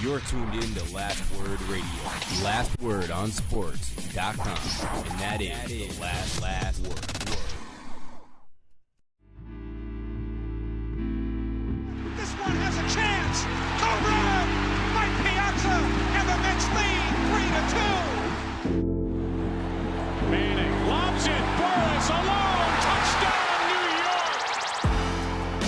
You're tuned in to Last Word Radio, lastwordonsports.com, and that is the last word. This one has a chance. Home run! Mike Piazza, and the Mets lead 3-2. Manning lobs it. Burgos alone. Touchdown, New York.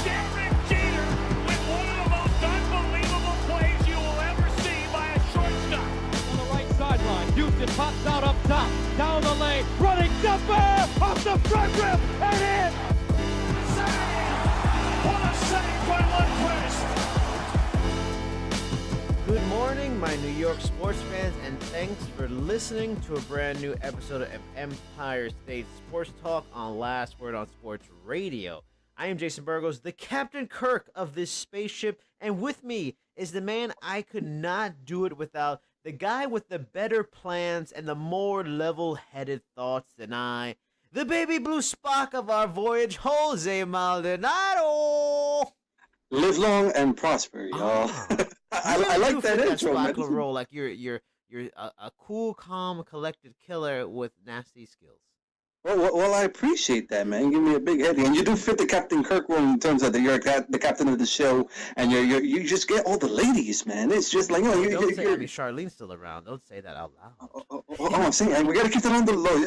Derek Jeter with one of the most unbelievable plays you will ever see by a shortstop. On the right sideline, Houston pops out up top, down the lane, running jumper off the front rim, and in. What a save by Lundqvist. Good morning, my New York sports fans, and thanks for listening to a brand new episode of Empire State Sports Talk on Last Word on Sports Radio. I am Jason Burgos, the Captain Kirk of this spaceship, and with me is the man I could not do it without, the guy with the better plans and the more level-headed thoughts than I, the baby blue Spock of our voyage, Jose Maldonado. Live long and prosper, y'all. I like that intro, man. Role, like you're a cool, calm, collected killer with nasty skills. Well, I appreciate that, man. Give me a big head, and you do fit the Captain Kirk role in terms of that you're the captain of the show, and you just get all the ladies, man. It's just like, don't say, I mean, Charlene's still around. Don't say that out loud. I'm saying, we gotta keep that on the low.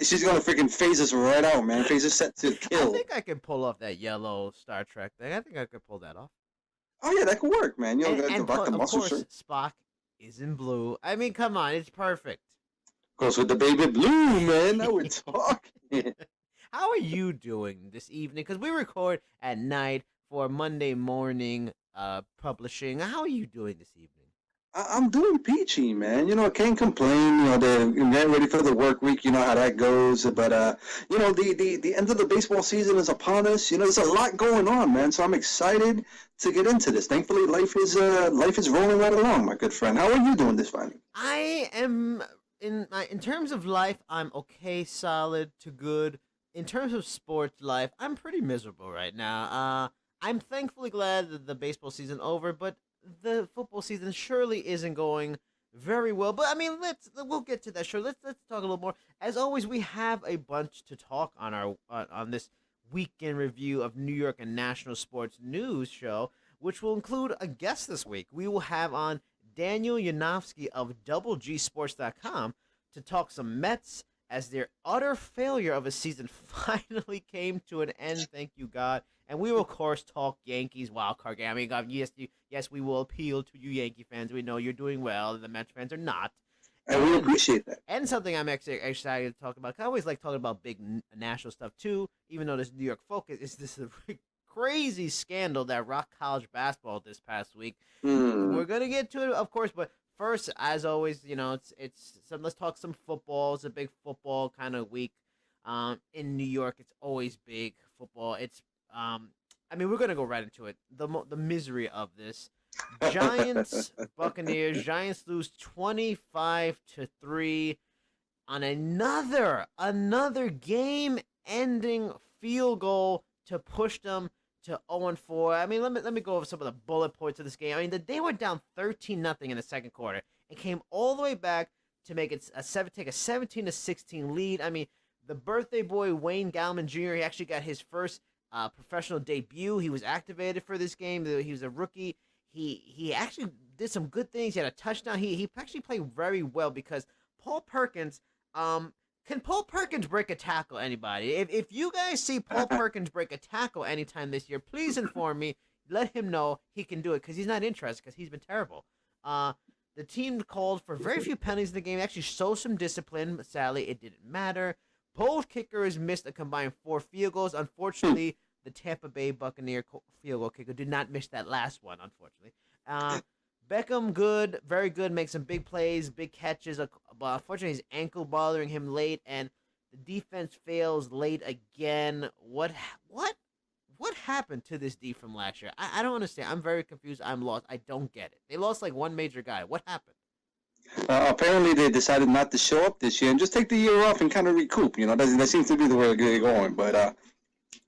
She's gonna freaking phase us right out, man. Phase us set to kill. I think I can pull off that yellow Star Trek thing. I think I could pull that off. Oh yeah, that could work, man. You know, and rock the of muscle course, shirt. Spock is in blue. I mean, come on, it's perfect. Goes with the baby blue, man. Now we're talking. How are you doing this evening? Because we record at night for Monday morning publishing. How are you doing this evening? I'm doing peachy, man. You know, I can't complain. You know, they're getting ready for the work week. You know how that goes. But, you know, the end of the baseball season is upon us. You know, there's a lot going on, man. So I'm excited to get into this. Thankfully, life is rolling right along, my good friend. How are you doing this Friday? I am, in terms of life, I'm okay, solid to good. In terms of sports life, I'm pretty miserable right now. I'm thankfully glad that the baseball season over, but the football season surely isn't going very well. But I mean, we'll get to that. Sure, let's talk a little more. As always, we have a bunch to talk on our on this weekend review of New York and national sports news show, which will include a guest this week. We will have on Daniel Yanofsky of DoubleGSports.com to talk some Mets as their utter failure of a season finally came to an end. Thank you, God. And we will, of course, talk Yankees wildcard game. I mean, yes, we will appeal to you Yankee fans. We know you're doing well, and the Mets fans are not. And we appreciate that. And something I'm actually excited to talk about. I always like talking about big national stuff, too, even though this New York focus is this crazy scandal that rocked college basketball this past week. We're going to get to it, of course, but first, as always, you know, let's talk some football. It's a big football kind of week. In New York, it's always big football. It's I mean, we're gonna go right into it. The misery of this. Giants, Buccaneers. Giants lose 25-3 on another game-ending field goal to push them to 0-4. I mean, let me go over some of the bullet points of this game. I mean, they were down 13-0 in the second quarter and came all the way back to make it take a 17-16 lead. I mean, the birthday boy Wayne Gallman Jr. He actually got his first professional debut. He was activated for this game. He was a rookie. He actually did some good things. He had a touchdown. He actually played very well because Paul Perkins. Can Paul Perkins break a tackle? Anybody? If you guys see Paul Perkins break a tackle anytime this year, please inform me. Let him know he can do it because he's not interested because he's been terrible. The team called for very few penalties in the game. They actually showed some discipline, but sadly it didn't matter. Both kickers missed a combined 4 field goals. Unfortunately, the Tampa Bay Buccaneer field goal kicker did not miss that last one, unfortunately. Beckham, good, very good, makes some big plays, big catches. But unfortunately, his ankle bothering him late, and the defense fails late again. What happened to this D from last year? I don't understand. I'm very confused. I'm lost. I don't get it. They lost like one major guy. What happened? Apparently, they decided not to show up this year and just take the year off and kind of recoup. You know, that seems to be the way they're going. But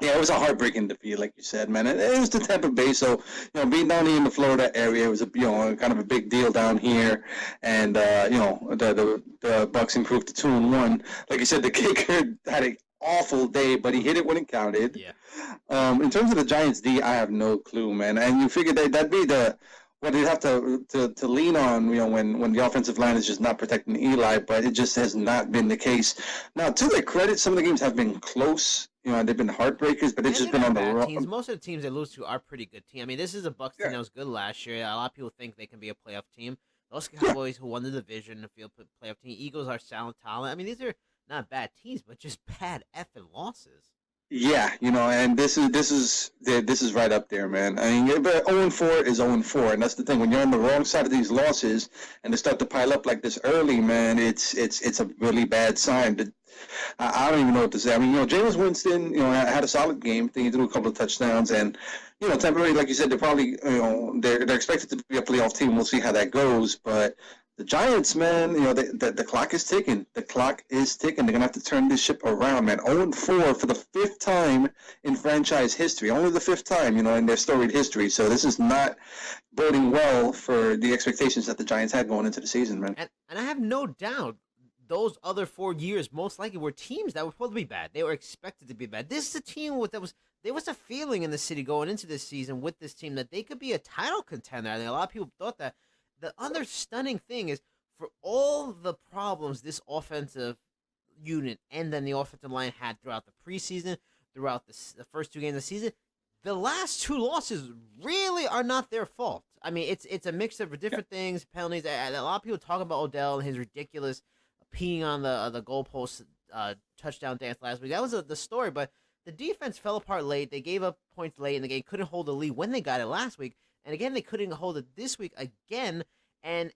Yeah, it was a heartbreaking defeat, like you said, man. It was the Tampa Bay, so being down here in the Florida area, it was a kind of a big deal down here, and the Bucks improved to 2-1. Like you said, the kicker had an awful day, but he hit it when it counted. Yeah. In terms of the Giants D, I have no clue, man. And you figured that'd be what they'd have to lean on, when the offensive line is just not protecting Eli, but it just has not been the case. Now, to their credit, some of the games have been close. They've been heartbreakers, but it's just been on the bad teams. wrong. Most of the teams they lose to are pretty good teams. I mean, this is a Bucks team that was good last year. A lot of people think they can be a playoff team. Those Cowboys who won the division, the field playoff team. Eagles are sound talent. I mean, these are not bad teams, but just bad effing losses. Yeah, and this is right up there, man. I mean, but 0-4 is 0-4, and that's the thing. When you're on the wrong side of these losses and they start to pile up like this early, man, it's a really bad sign. I don't even know what to say. I mean, Jameis Winston, had a solid game. I think he threw a couple of touchdowns, and Tampa Bay, like you said, they're probably, they're expected to be a playoff team. We'll see how that goes, but the Giants, man, the clock is ticking. The clock is ticking. They're gonna have to turn this ship around, man. 0-4 for the 5th time in franchise history. Only the 5th time, in their storied history. So this is not boding well for the expectations that the Giants had going into the season, man. And I have no doubt those other 4 years most likely were teams that were supposed to be bad. They were expected to be bad. This is a team there was a feeling in the city going into this season with this team that they could be a title contender. I think a lot of people thought that. The other stunning thing is, for all the problems this offensive unit and then the offensive line had throughout the preseason, throughout the first 2 games of the season, the last 2 losses really are not their fault. I mean, it's a mix of different things, penalties. A lot of people talk about Odell and his ridiculous peeing on the goalpost touchdown dance last week. That was the story, but the defense fell apart late. They gave up points late in the game, couldn't hold the lead when they got it last week. And again, they couldn't hold it this week again. And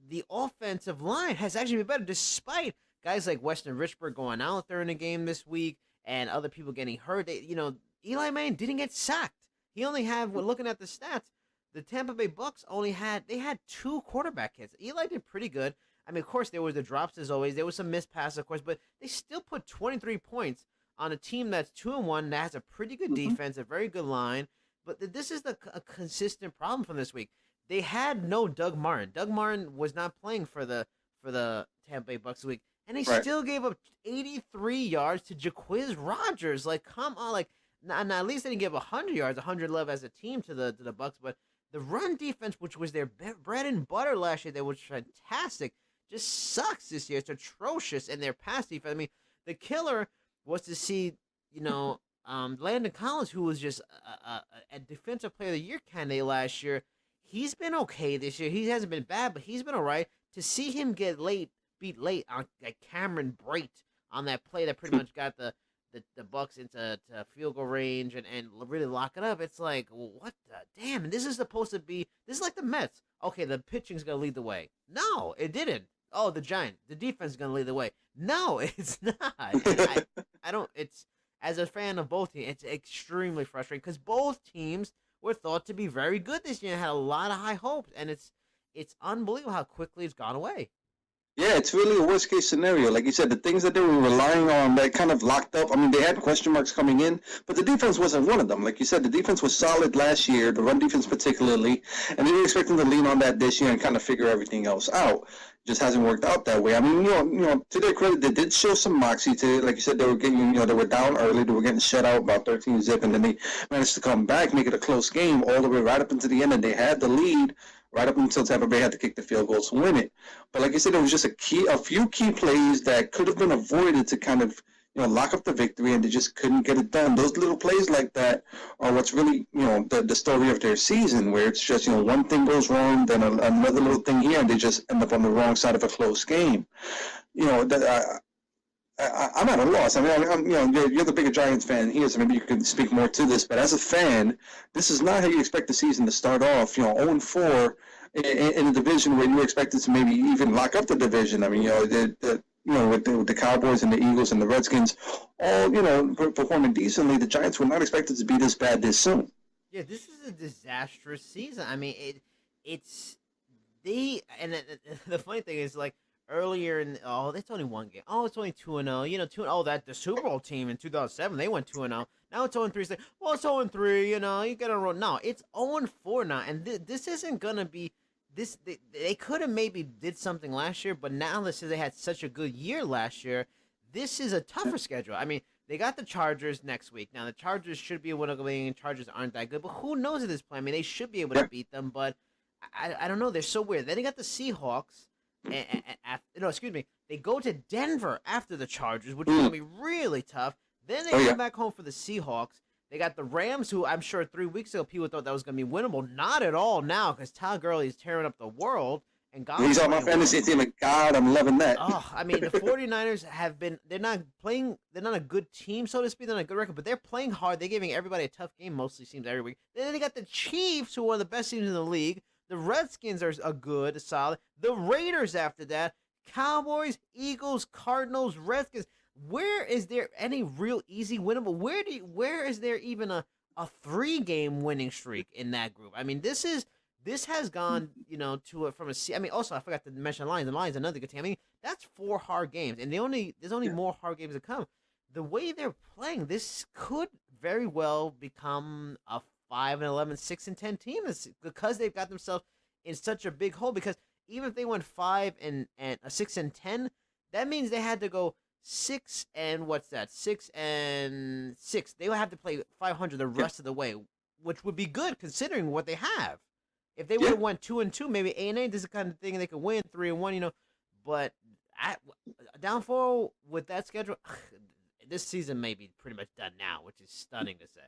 the offensive line has actually been better despite guys like Weston Richburg going out there in the game this week and other people getting hurt. Eli Manning didn't get sacked. He only had, when looking at the stats, the Tampa Bay Bucks had 2 quarterback hits. Eli did pretty good. I mean, of course, there was the drops as always. There was some missed passes, of course, but they still put 23 points on a team that's 2-1 that has a pretty good defense, a very good line. But this is a consistent problem from this week. They had no Doug Martin. Doug Martin was not playing for the Tampa Bay Bucks this week, and they still gave up 83 yards to Jaquiz Rodgers. Like, come on, like, now at least they didn't give 100 yards, 111 as a team to the Bucks. But the run defense, which was their bread and butter last year, that was fantastic, just sucks this year. It's atrocious, and their pass defense. I mean, the killer was to see, Landon Collins, who was just a defensive player of the year candidate last year. He's been okay this year. He hasn't been bad, but he's been all right. To see him get beat late on Cameron Brate on that play that pretty much got the Bucks into field goal range and really lock it up, it's like, what the damn? And this is supposed to be, this is like the Mets. Okay, the pitching's going to lead the way. No, it didn't. Oh, the defense is going to lead the way. No, it's not. I don't, as a fan of both teams, it's extremely frustrating because both teams were thought to be very good this year and had a lot of high hopes, and it's unbelievable how quickly it's gone away. Yeah, it's really a worst-case scenario. Like you said, the things that they were relying on, they kind of locked up. I mean, they had question marks coming in, but the defense wasn't one of them. Like you said, the defense was solid last year, the run defense particularly, and they were expecting to lean on that this year and kind of figure everything else out. Just hasn't worked out that way. I mean, to their credit, they did show some moxie. Like you said, they were getting, they were down early. They were getting shut out about 13-0, and then they managed to come back, make it a close game all the way right up into the end, and they had the lead right up until Tampa Bay had to kick the field goal to win it. But like I said, it was just a few key plays that could have been avoided to kind of, lock up the victory, and they just couldn't get it done. Those little plays like that are what's really, the story of their season, where it's just, one thing goes wrong, then another little thing here, and they just end up on the wrong side of a close game. I'm at a loss. I mean, you're the bigger Giants fan here, so maybe you can speak more to this. But as a fan, this is not how you expect the season to start off. 0-4 in a division where you expected to maybe even lock up the division. I mean, with the Cowboys and the Eagles and the Redskins all, performing decently, the Giants were not expected to be this bad this soon. Yeah, this is a disastrous season. I mean, the funny thing is, like, earlier in it's only one game. Oh, it's only 2-0. You know, 2. Oh, that the Super Bowl team in 2007 they went 2-0. Now it's 0-3. It's like, well, it's 0-3. You know, you get on roll. No, it's 0-4 now, and this isn't gonna be this. They could have maybe did something last year, but now this is they had such a good year last year. This is a tougher schedule. I mean, they got the Chargers next week. Now the Chargers should be a winnable game. Chargers aren't that good, but who knows at this point? I mean, they should be able to beat them, but I don't know. They're so weird. Then they got the Seahawks. No, excuse me. They go to Denver after the Chargers, which is going to be really tough. Then they come back home for the Seahawks. They got the Rams, who I'm sure 3 weeks ago people thought that was going to be winnable. Not at all now, because Todd Gurley is tearing up the world. And God, he's on my fantasy team. Like, God, I'm loving that. Oh, I mean, the 49ers they're not a good team, so to speak. They're not a good record, but they're playing hard. They're giving everybody a tough game, mostly seems every week. Then they got the Chiefs, who are one of the best teams in the league. The Redskins are good, solid. The Raiders after that. Cowboys, Eagles, Cardinals, Redskins. Where is there any real easy winnable? Where is there even a 3-game winning streak in that group? I mean, this has gone, you know, I mean, also I forgot to mention Lions. The Lions, another good team. I mean, that's 4 hard games, and there's only more hard games to come. The way they're playing, this could very well become a 5-11, 6-10 team, because they've got themselves in such a big hole. Because even if they went 6-10, that means they had to go 6 and 6. They would have to play 500 the rest of the way, which would be good considering what they have. If they would have won 2-2, maybe 8-8, this is the kind of thing they could win 3-1, you know. But downfall with that schedule, this season may be pretty much done now, which is stunning to say.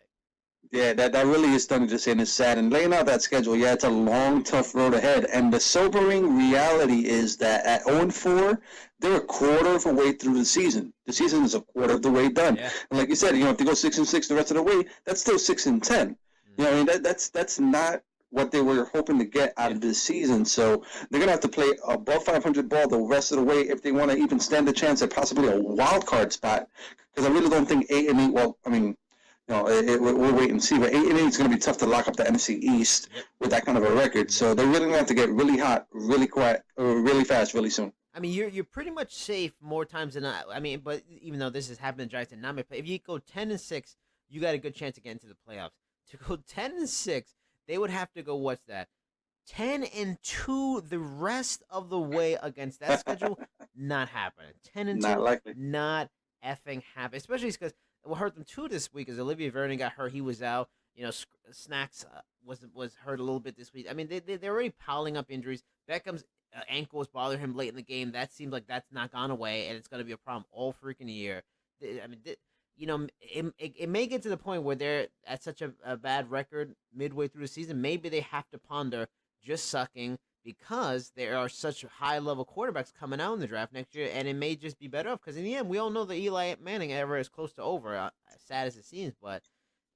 Yeah, that really is stunning to say, and it's sad. And laying out that schedule, it's a long, tough road ahead. And the sobering reality is that at 0-4, they're a quarter of a way through the season. The season is a quarter of the way done. Yeah. And like you said, you know, if they go 6-6 the rest of the way, that's still 6-10. You know, I mean, that's not what they were hoping to get out of this season. So they're going to have to play above 500 ball the rest of the way if they want to even stand a chance at possibly a wild card spot. Because I really don't think 8-8, well, I mean, you know, we'll wait and see. But 8-8 is going to be tough to lock up the NFC East with that kind of a record. So they're really going to have to get really hot, really quiet, really fast, really soon. I mean, you're pretty much safe more times than not. I mean, but even though this has happened in Giants and not, if you go 10-6, you got a good chance to get into the playoffs. To go 10-6, they would have to go, 10-2 the rest of the way against that schedule. Not happening. 10-2, not likely. Not effing happen. Especially because what hurt them too this week is Olivier Vernon got hurt. He was out. You know, Snacks was hurt a little bit this week. I mean, they're already piling up injuries. Beckham's ankle was bothering him late in the game. That seems like that's not gone away, and it's going to be a problem all freaking year. I mean, you know, it may get to the point where they're at such a bad record midway through the season. Maybe they have to ponder just sucking because there are such high-level quarterbacks coming out in the draft next year, and it may just be better off. Because in the end, we all know that Eli Manning era is close to over, sad as it seems, but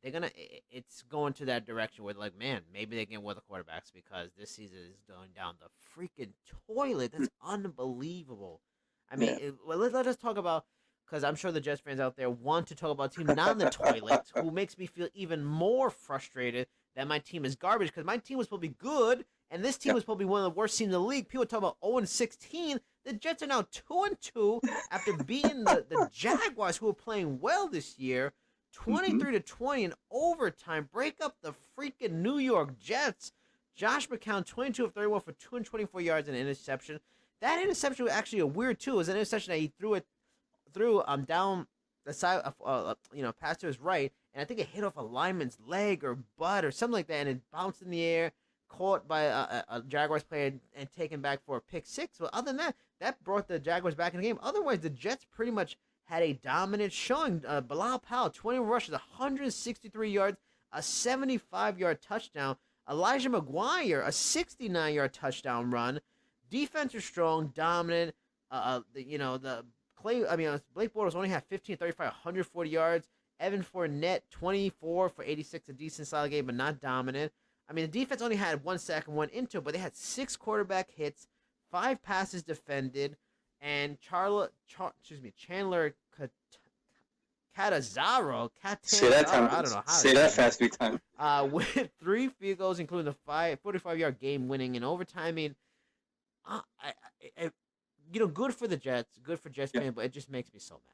it's going to that direction where, like, man, maybe they can win the quarterbacks because this season is going down the freaking toilet. That's unbelievable. I mean, let us talk about, because I'm sure the Jets fans out there want to talk about a team not in the toilet, who makes me feel even more frustrated that my team is garbage, because my team was supposed to be good, and this team was probably one of the worst teams in the league. People talk about 0-16. The Jets are now 2-2 after beating the Jaguars, who are playing well this year, 23-20 in overtime. Break up the freaking New York Jets. Josh McCown, 22 of 31 for 224 yards and an interception. That interception was actually a weird, too. It was an interception that he threw down the side, past to his right, and I think it hit off a lineman's leg or butt or something like that, and it bounced in the air, caught by a Jaguars player, and taken back for a pick six. But other than that brought the Jaguars back in the game. Otherwise, the Jets pretty much had a dominant showing. Bilal Powell, 20 rushes, 163 yards, a 75-yard touchdown. Elijah McGuire, a 69-yard touchdown run. Defense is strong, dominant. Blake Bortles only had 15, 35, 140 yards. Evan Fournette, 24 for 86, a decent solid game, but not dominant. I mean, the defense only had 1 sack and 1 into, but they had 6 quarterback hits, 5 passes defended, and Chandler Catanzaro, say that time. I don't know how. Say that fast 3 times. With 3 field goals, including the 45-yard game winning in overtime. I mean, good for the Jets, good for Jets fans, but it just makes me so mad.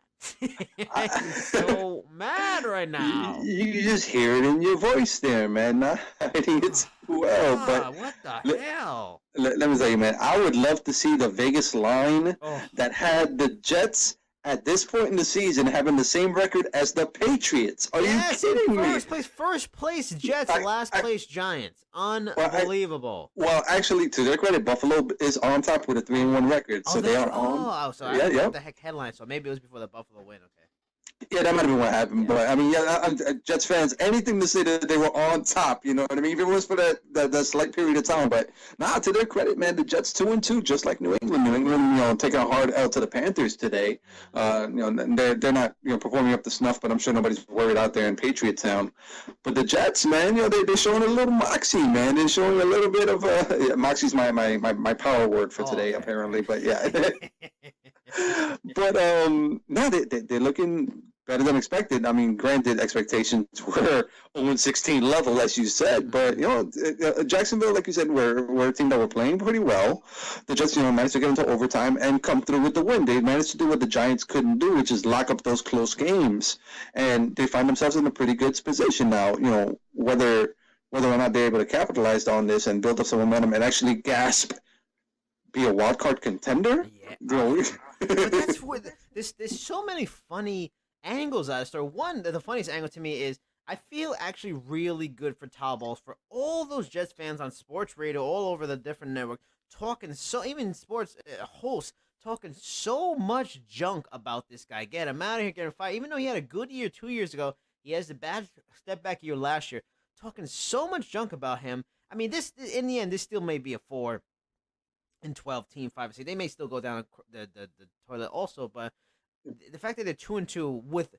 I'm so mad right now. You just hear it in your voice there, man. Not hiding it well, but what the hell? Let me tell you, man. I would love to see the Vegas line that had the Jets at this point in the season having the same record as the Patriots. Are you kidding me? First place Jets, last place Giants. Unbelievable. Well, actually, to their credit, Buffalo is on top with a 3-1 record, so they are on. Oh, so I don't know what the heck headline. So maybe it was before the Buffalo win. Okay. Yeah, that might have been what happened, but I mean, Jets fans, anything to say that they were on top, you know what I mean? Even if it was for that slight period of time, but to their credit, man, the Jets 2-2, just like New England. New England, taking a hard L to the Panthers today. They're not performing up to snuff, but I'm sure nobody's worried out there in Patriot Town. But the Jets, man, they're showing a little moxie, man. They're showing a little bit of moxie's my power word for today, apparently. But yeah, but they're looking better than expected. I mean, granted, expectations were 0-16 level, as you said, but Jacksonville, like you said, were a team that were playing pretty well. The Jets, managed to get into overtime and come through with the win. They managed to do what the Giants couldn't do, which is lock up those close games, and they find themselves in a pretty good position now. Whether or not they're able to capitalize on this and build up some momentum and actually be a wild card contender. Yeah. But that's where there's so many funny angles out of the story. One, the funniest angle to me is I feel actually really good for Todd Bowles, for all those Jets fans on sports radio all over the different networks talking even sports hosts talking so much junk about this guy. Get him out of here, get him fired. Even though he had a good year 2 years ago, he has a bad step back year last year. Talking so much junk about him. I mean, this in the end, this still may be a 4-12 team, 5-6. They may still go down the toilet also, but the fact that they're 2-2 with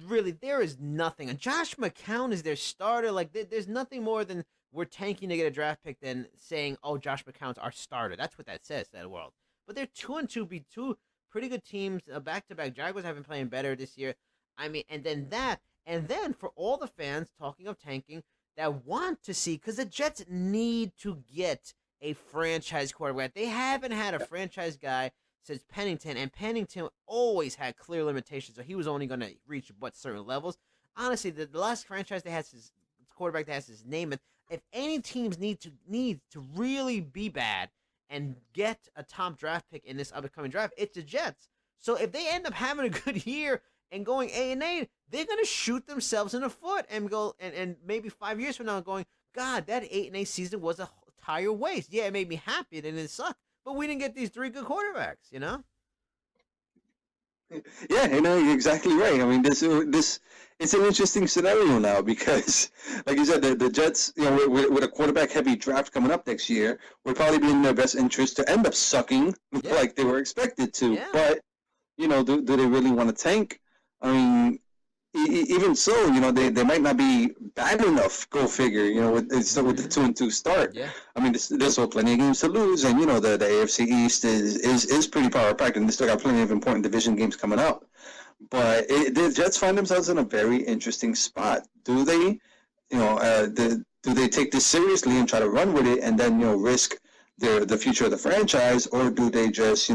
really there is nothing. And Josh McCown is their starter. Like there's nothing more than we're tanking to get a draft pick than saying, "Oh, Josh McCown's our starter." That's what that says to that world. But they're 2-2, be two pretty good teams, back to back. Jaguars have been playing better this year. I mean, and then for all the fans talking of tanking that want to see, because the Jets need to get a franchise quarterback. They haven't had a franchise guy since Pennington, and Pennington always had clear limitations, so he was only going to reach certain levels. Honestly, the last franchise that has his quarterback that has his name, and if any teams need to really be bad and get a top draft pick in this upcoming draft, it's the Jets. So if they end up having a good year and going 8-8, they're going to shoot themselves in the foot and go and maybe 5 years from now going, God, that 8-8 season was a tire waste. Yeah, it made me happy and it sucked. But we didn't get these 3 good quarterbacks, Yeah, you're exactly right. I mean, this it's an interesting scenario now because, like you said, the Jets, with a quarterback-heavy draft coming up next year, would probably be in their best interest to end up sucking like they were expected to. Yeah. But, do they really want to tank? I mean, even so, they might not be bad enough. Go figure. With the 2-2 start. Yeah. I mean, there's still plenty of games to lose, and the AFC East is pretty power packed, and they still got plenty of important division games coming up. But the Jets find themselves in a very interesting spot. Do they, do they take this seriously and try to run with it, and then risk the future of the franchise, or do they just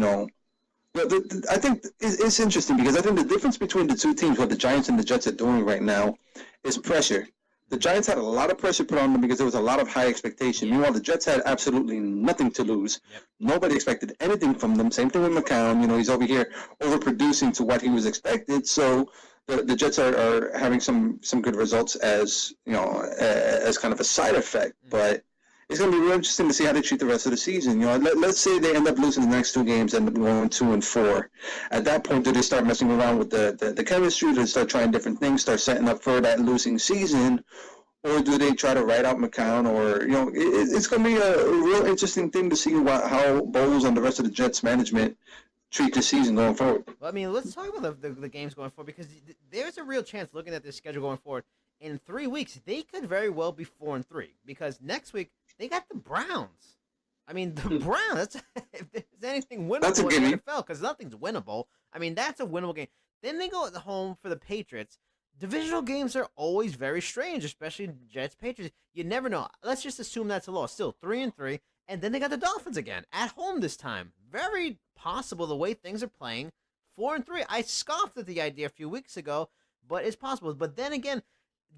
I think it's interesting because I think the difference between the two teams, what the Giants and the Jets are doing right now, is pressure. The Giants had a lot of pressure put on them because there was a lot of high expectation. Yeah. Meanwhile, the Jets had absolutely nothing to lose. Yep. Nobody expected anything from them. Same thing with McCown. He's over here overproducing to what he was expected. So the Jets are having some good results as as kind of a side effect. Mm-hmm. But it's going to be real interesting to see how they treat the rest of the season. Let's say they end up losing the next 2 games and going 2-4. At that point, do they start messing around with the chemistry? Do they start trying different things, start setting up for that losing season? Or do they try to ride out McCown? Or, it's going to be a real interesting thing to see how Bowles and the rest of the Jets management treat the season going forward. Well, I mean, let's talk about the games going forward, because there's a real chance, looking at this schedule going forward, in 3 weeks, they could very well be 4-3, because next week, they got the Browns. I mean, the Browns, if there's anything winnable in the NFL, because nothing's winnable. I mean, that's a winnable game. Then they go at the home for the Patriots. Divisional games are always very strange, especially Jets, Patriots. You never know. Let's just assume that's a loss. Still 3-3, and then they got the Dolphins again at home this time. very possible the way things are playing. 4-3. I scoffed at the idea a few weeks ago, but it's possible. But then again,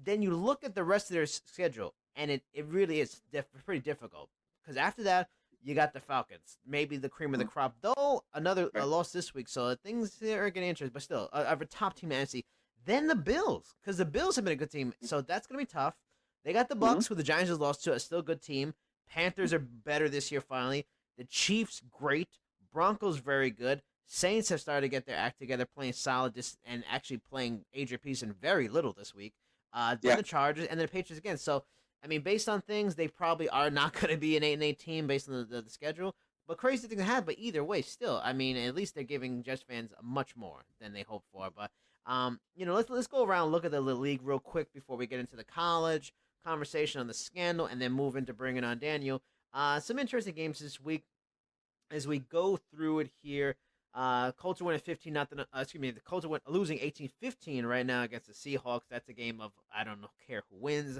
then you look at the rest of their schedule, and it really is pretty difficult. Because after that, you got the Falcons, maybe the cream of the crop. Though another loss this week, so things are getting interesting. But still, a top team in the NFC. Then the Bills, because the Bills have been a good team, so that's gonna be tough. They got the Bucks, who the Giants just lost to, a still good team. Panthers are better this year finally. The Chiefs, great. Broncos, very good. Saints have started to get their act together, playing solid and actually playing Adrian Peterson very little this week. Then the Chargers and the Patriots again. So, I mean, based on things, they probably are not going to be an 8-8 team based on the schedule. But crazy thing to have. But either way, still, I mean, at least they're giving Jets fans much more than they hoped for. But let's go around and look at the league real quick before we get into the college conversation on the scandal and then move into bringing on Daniel. Some interesting games this week as we go through it here. Colts are winning 15-0. The Colts are losing 18-15 right now against the Seahawks. That's a game of I don't care who wins.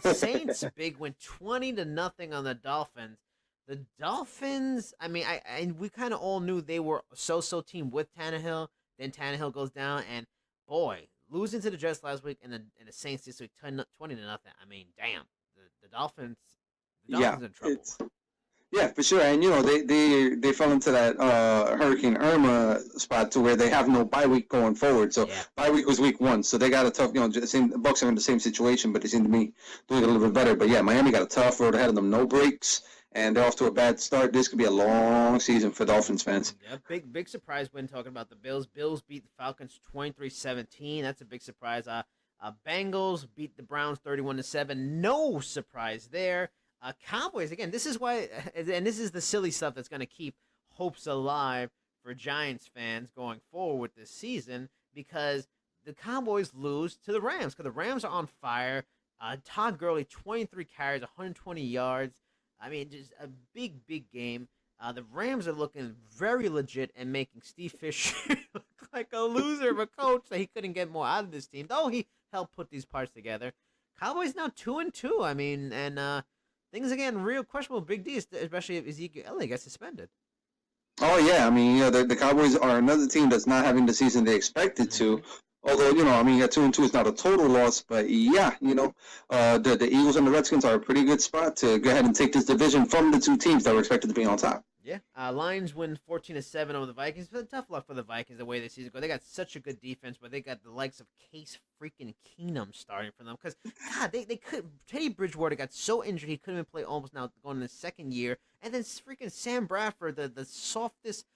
The Saints big win 20-0 on the Dolphins. The Dolphins, I mean, we kind of all knew they were a so-so team with Tannehill. Then Tannehill goes down, and boy, losing to the Jets last week and the Saints this week 20-0. I mean, damn, the Dolphins are in trouble. Yeah, for sure. And, they fell into that Hurricane Irma spot to where they have no bye week going forward. So bye week was week 1. So they got a tough, the Bucs are in the same situation, but they seem to be doing a little bit better. But, yeah, Miami got a tough road ahead of them, no breaks, and they're off to a bad start. This could be a long season for Dolphins fans. Yeah, big surprise when talking about the Bills. Bills beat the Falcons 23-17. That's a big surprise. Bengals beat the Browns 31-7. No surprise there. Cowboys, again, this is why, and this is the silly stuff that's going to keep hopes alive for Giants fans going forward this season, because the Cowboys lose to the Rams, because the Rams are on fire. Todd Gurley, 23 carries, 120 yards. I mean, just a big game. The Rams are looking very legit and making Steve Fisher look like a loser of a coach that he couldn't get more out of this team, though he helped put these parts together. Cowboys now 2-2, I mean, and things, again, real questionable. Big D, especially if Ezekiel Elliott gets suspended. Oh, yeah. I mean, the Cowboys are another team that's not having the season they expected to. Although, 2-2 is not a total loss. But, yeah, the Eagles and the Redskins are a pretty good spot to go ahead and take this division from the two teams that were expected to be on top. Yeah. Lions win 14-7 over the Vikings. But tough luck for the Vikings the way the season goes. They got such a good defense, but they got the likes of Case freaking Keenum starting for them. Because, God, they could. Teddy Bridgewater got so injured he couldn't even play almost now going in the second year. And then freaking Sam Bradford, the softest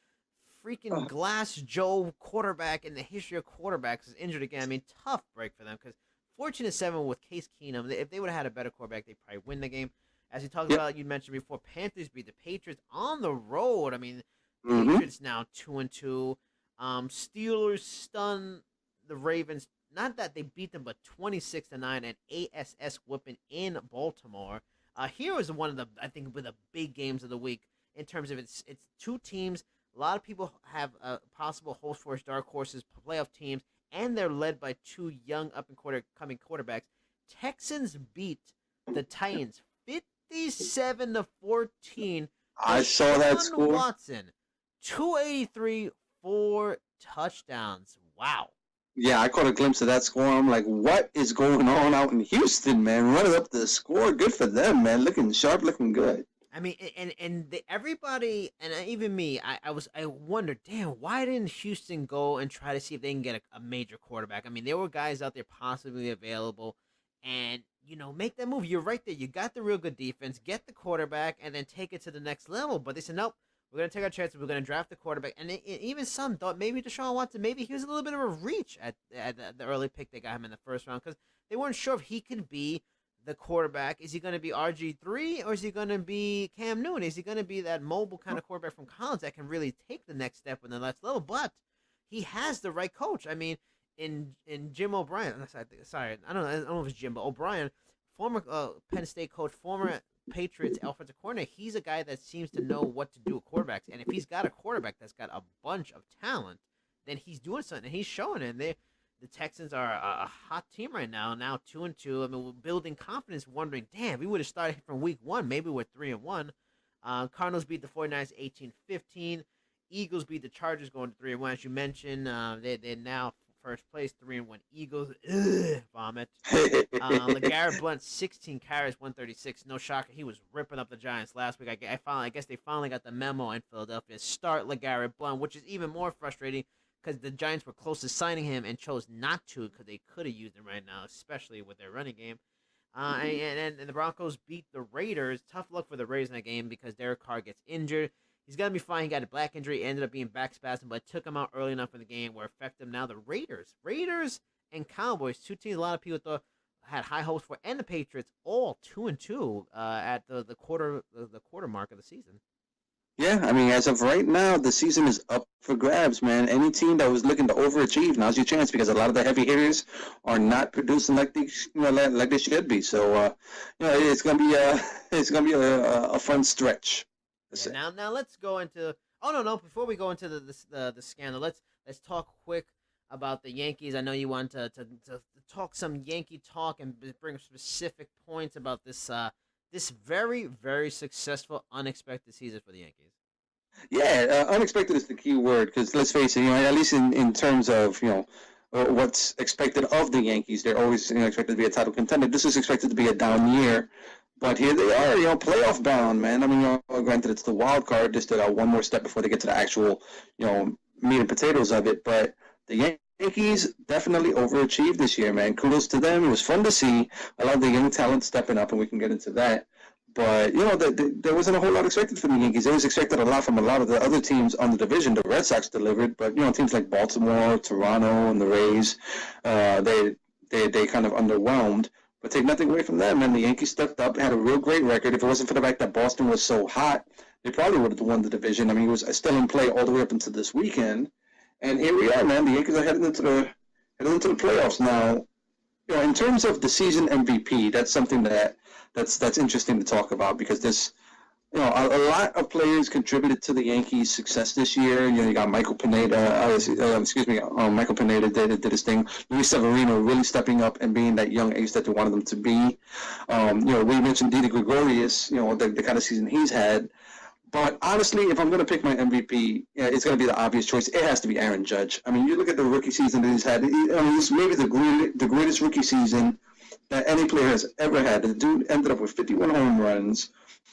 freaking glass Joe quarterback in the history of quarterbacks, is injured again. I mean, tough break for them because 14-7 with Case Keenum. If they would have had a better quarterback, they'd probably win the game. As you talked about, you mentioned before, Panthers beat the Patriots on the road. I mean, Patriots now 2-2. Steelers stun the Ravens. Not that they beat them, but 26-9, and ASS whipping in Baltimore. Here was one of the, I think, the big games of the week in terms of it's two teams. A lot of people have possible host for dark horses, playoff teams, and they're led by two young up-and-coming quarterbacks. Texans beat the Titans 57-14. I saw that score. Watson, 283, 4 touchdowns. Wow. Yeah, I caught a glimpse of that score. I'm like, what is going on out in Houston, man? Running up the score. Good for them, man. Looking sharp, looking good. I mean, everybody, and even me, I wondered, damn, why didn't Houston go and try to see if they can get a major quarterback? I mean, there were guys out there possibly available, and, make that move. You're right there. You got the real good defense, get the quarterback, and then take it to the next level. But they said, nope, we're going to take our chances. We're going to draft the quarterback. And even some thought maybe Deshaun Watson, maybe he was a little bit of a reach at the early pick they got him in the first round, because they weren't sure if he could be the quarterback. Is he going to be RG3 or is he going to be Cam Newton? Is he going to be that mobile kind of quarterback from college that can really take the next step in the next level? But he has the right coach. I mean, in Jim O'Brien, sorry, I don't know if it's Jim, but O'Brien, former Penn State coach, former Patriots offensive coordinator, he's a guy that seems to know what to do with quarterbacks. And if he's got a quarterback that's got a bunch of talent, then he's doing something, and he's showing it. And the Texans are a hot team right now 2-2. I mean, we're building confidence, wondering, damn, we would have started from week 1. Maybe we're 3-1. Cardinals beat the 49ers 18-15. Eagles beat the Chargers going to 3-1. As you mentioned, they're now first place, 3-1 Eagles. Ugh, vomit. LeGarrette Blount, 16 carries, 136. No shocker, he was ripping up the Giants last week. I guess they finally got the memo in Philadelphia. Start LeGarrette Blount, which is even more frustrating because the Giants were close to signing him and chose not to because they could have used him right now, especially with their running game. And the Broncos beat the Raiders. Tough luck for the Raiders in that game because Derek Carr gets injured. He's going to be fine. He got a back injury. Ended up being back spasm, but took him out early enough in the game where affected him. Now the Raiders and Cowboys, two teams a lot of people thought had high hopes for, and the Patriots, all 2-2 at the quarter mark of the season. Yeah, I mean, as of right now, the season is up for grabs, man. Any team that was looking to overachieve, now's your chance because a lot of the heavy hitters are not producing like they should be. So, it's gonna be a fun stretch. Yeah, now let's go into. Oh no! Before we go into the scandal, let's talk quick about the Yankees. I know you want to talk some Yankee talk and bring specific points about this very, very successful, unexpected season for the Yankees. Yeah, unexpected is the key word because let's face it, at least in terms of what's expected of the Yankees, they're always expected to be a title contender. This is expected to be a down year. But here they are, playoff bound, man. I mean, granted, it's the wild card. Just got one more step before they get to the actual, meat and potatoes of it. But the Yankees definitely overachieved this year, man. Kudos to them. It was fun to see. I love the young talent stepping up, and we can get into that. But, there wasn't a whole lot expected from the Yankees. It was expected a lot from a lot of the other teams on the division. The Red Sox delivered, but, teams like Baltimore, Toronto, and the Rays, they kind of underwhelmed. But take nothing away from them, man. The Yankees stepped up, had a real great record. If it wasn't for the fact that Boston was so hot, they probably would have won the division. I mean, it was still in play all the way up until this weekend. And here we are, man. The Yankees are heading into the playoffs now. In terms of the season MVP, that's something that's interesting to talk about because there's a lot of players contributed to the Yankees' success this year. You got Michael Pineda. Michael Pineda did his thing. Luis Severino really stepping up and being that young ace that they wanted them to be. We mentioned Didi Gregorius. The kind of season he's had. But honestly, if I'm going to pick my MVP, it's going to be the obvious choice. It has to be Aaron Judge. I mean, you look at the rookie season that he's had. It's maybe the greatest rookie season that any player has ever had. The dude ended up with 51 home runs.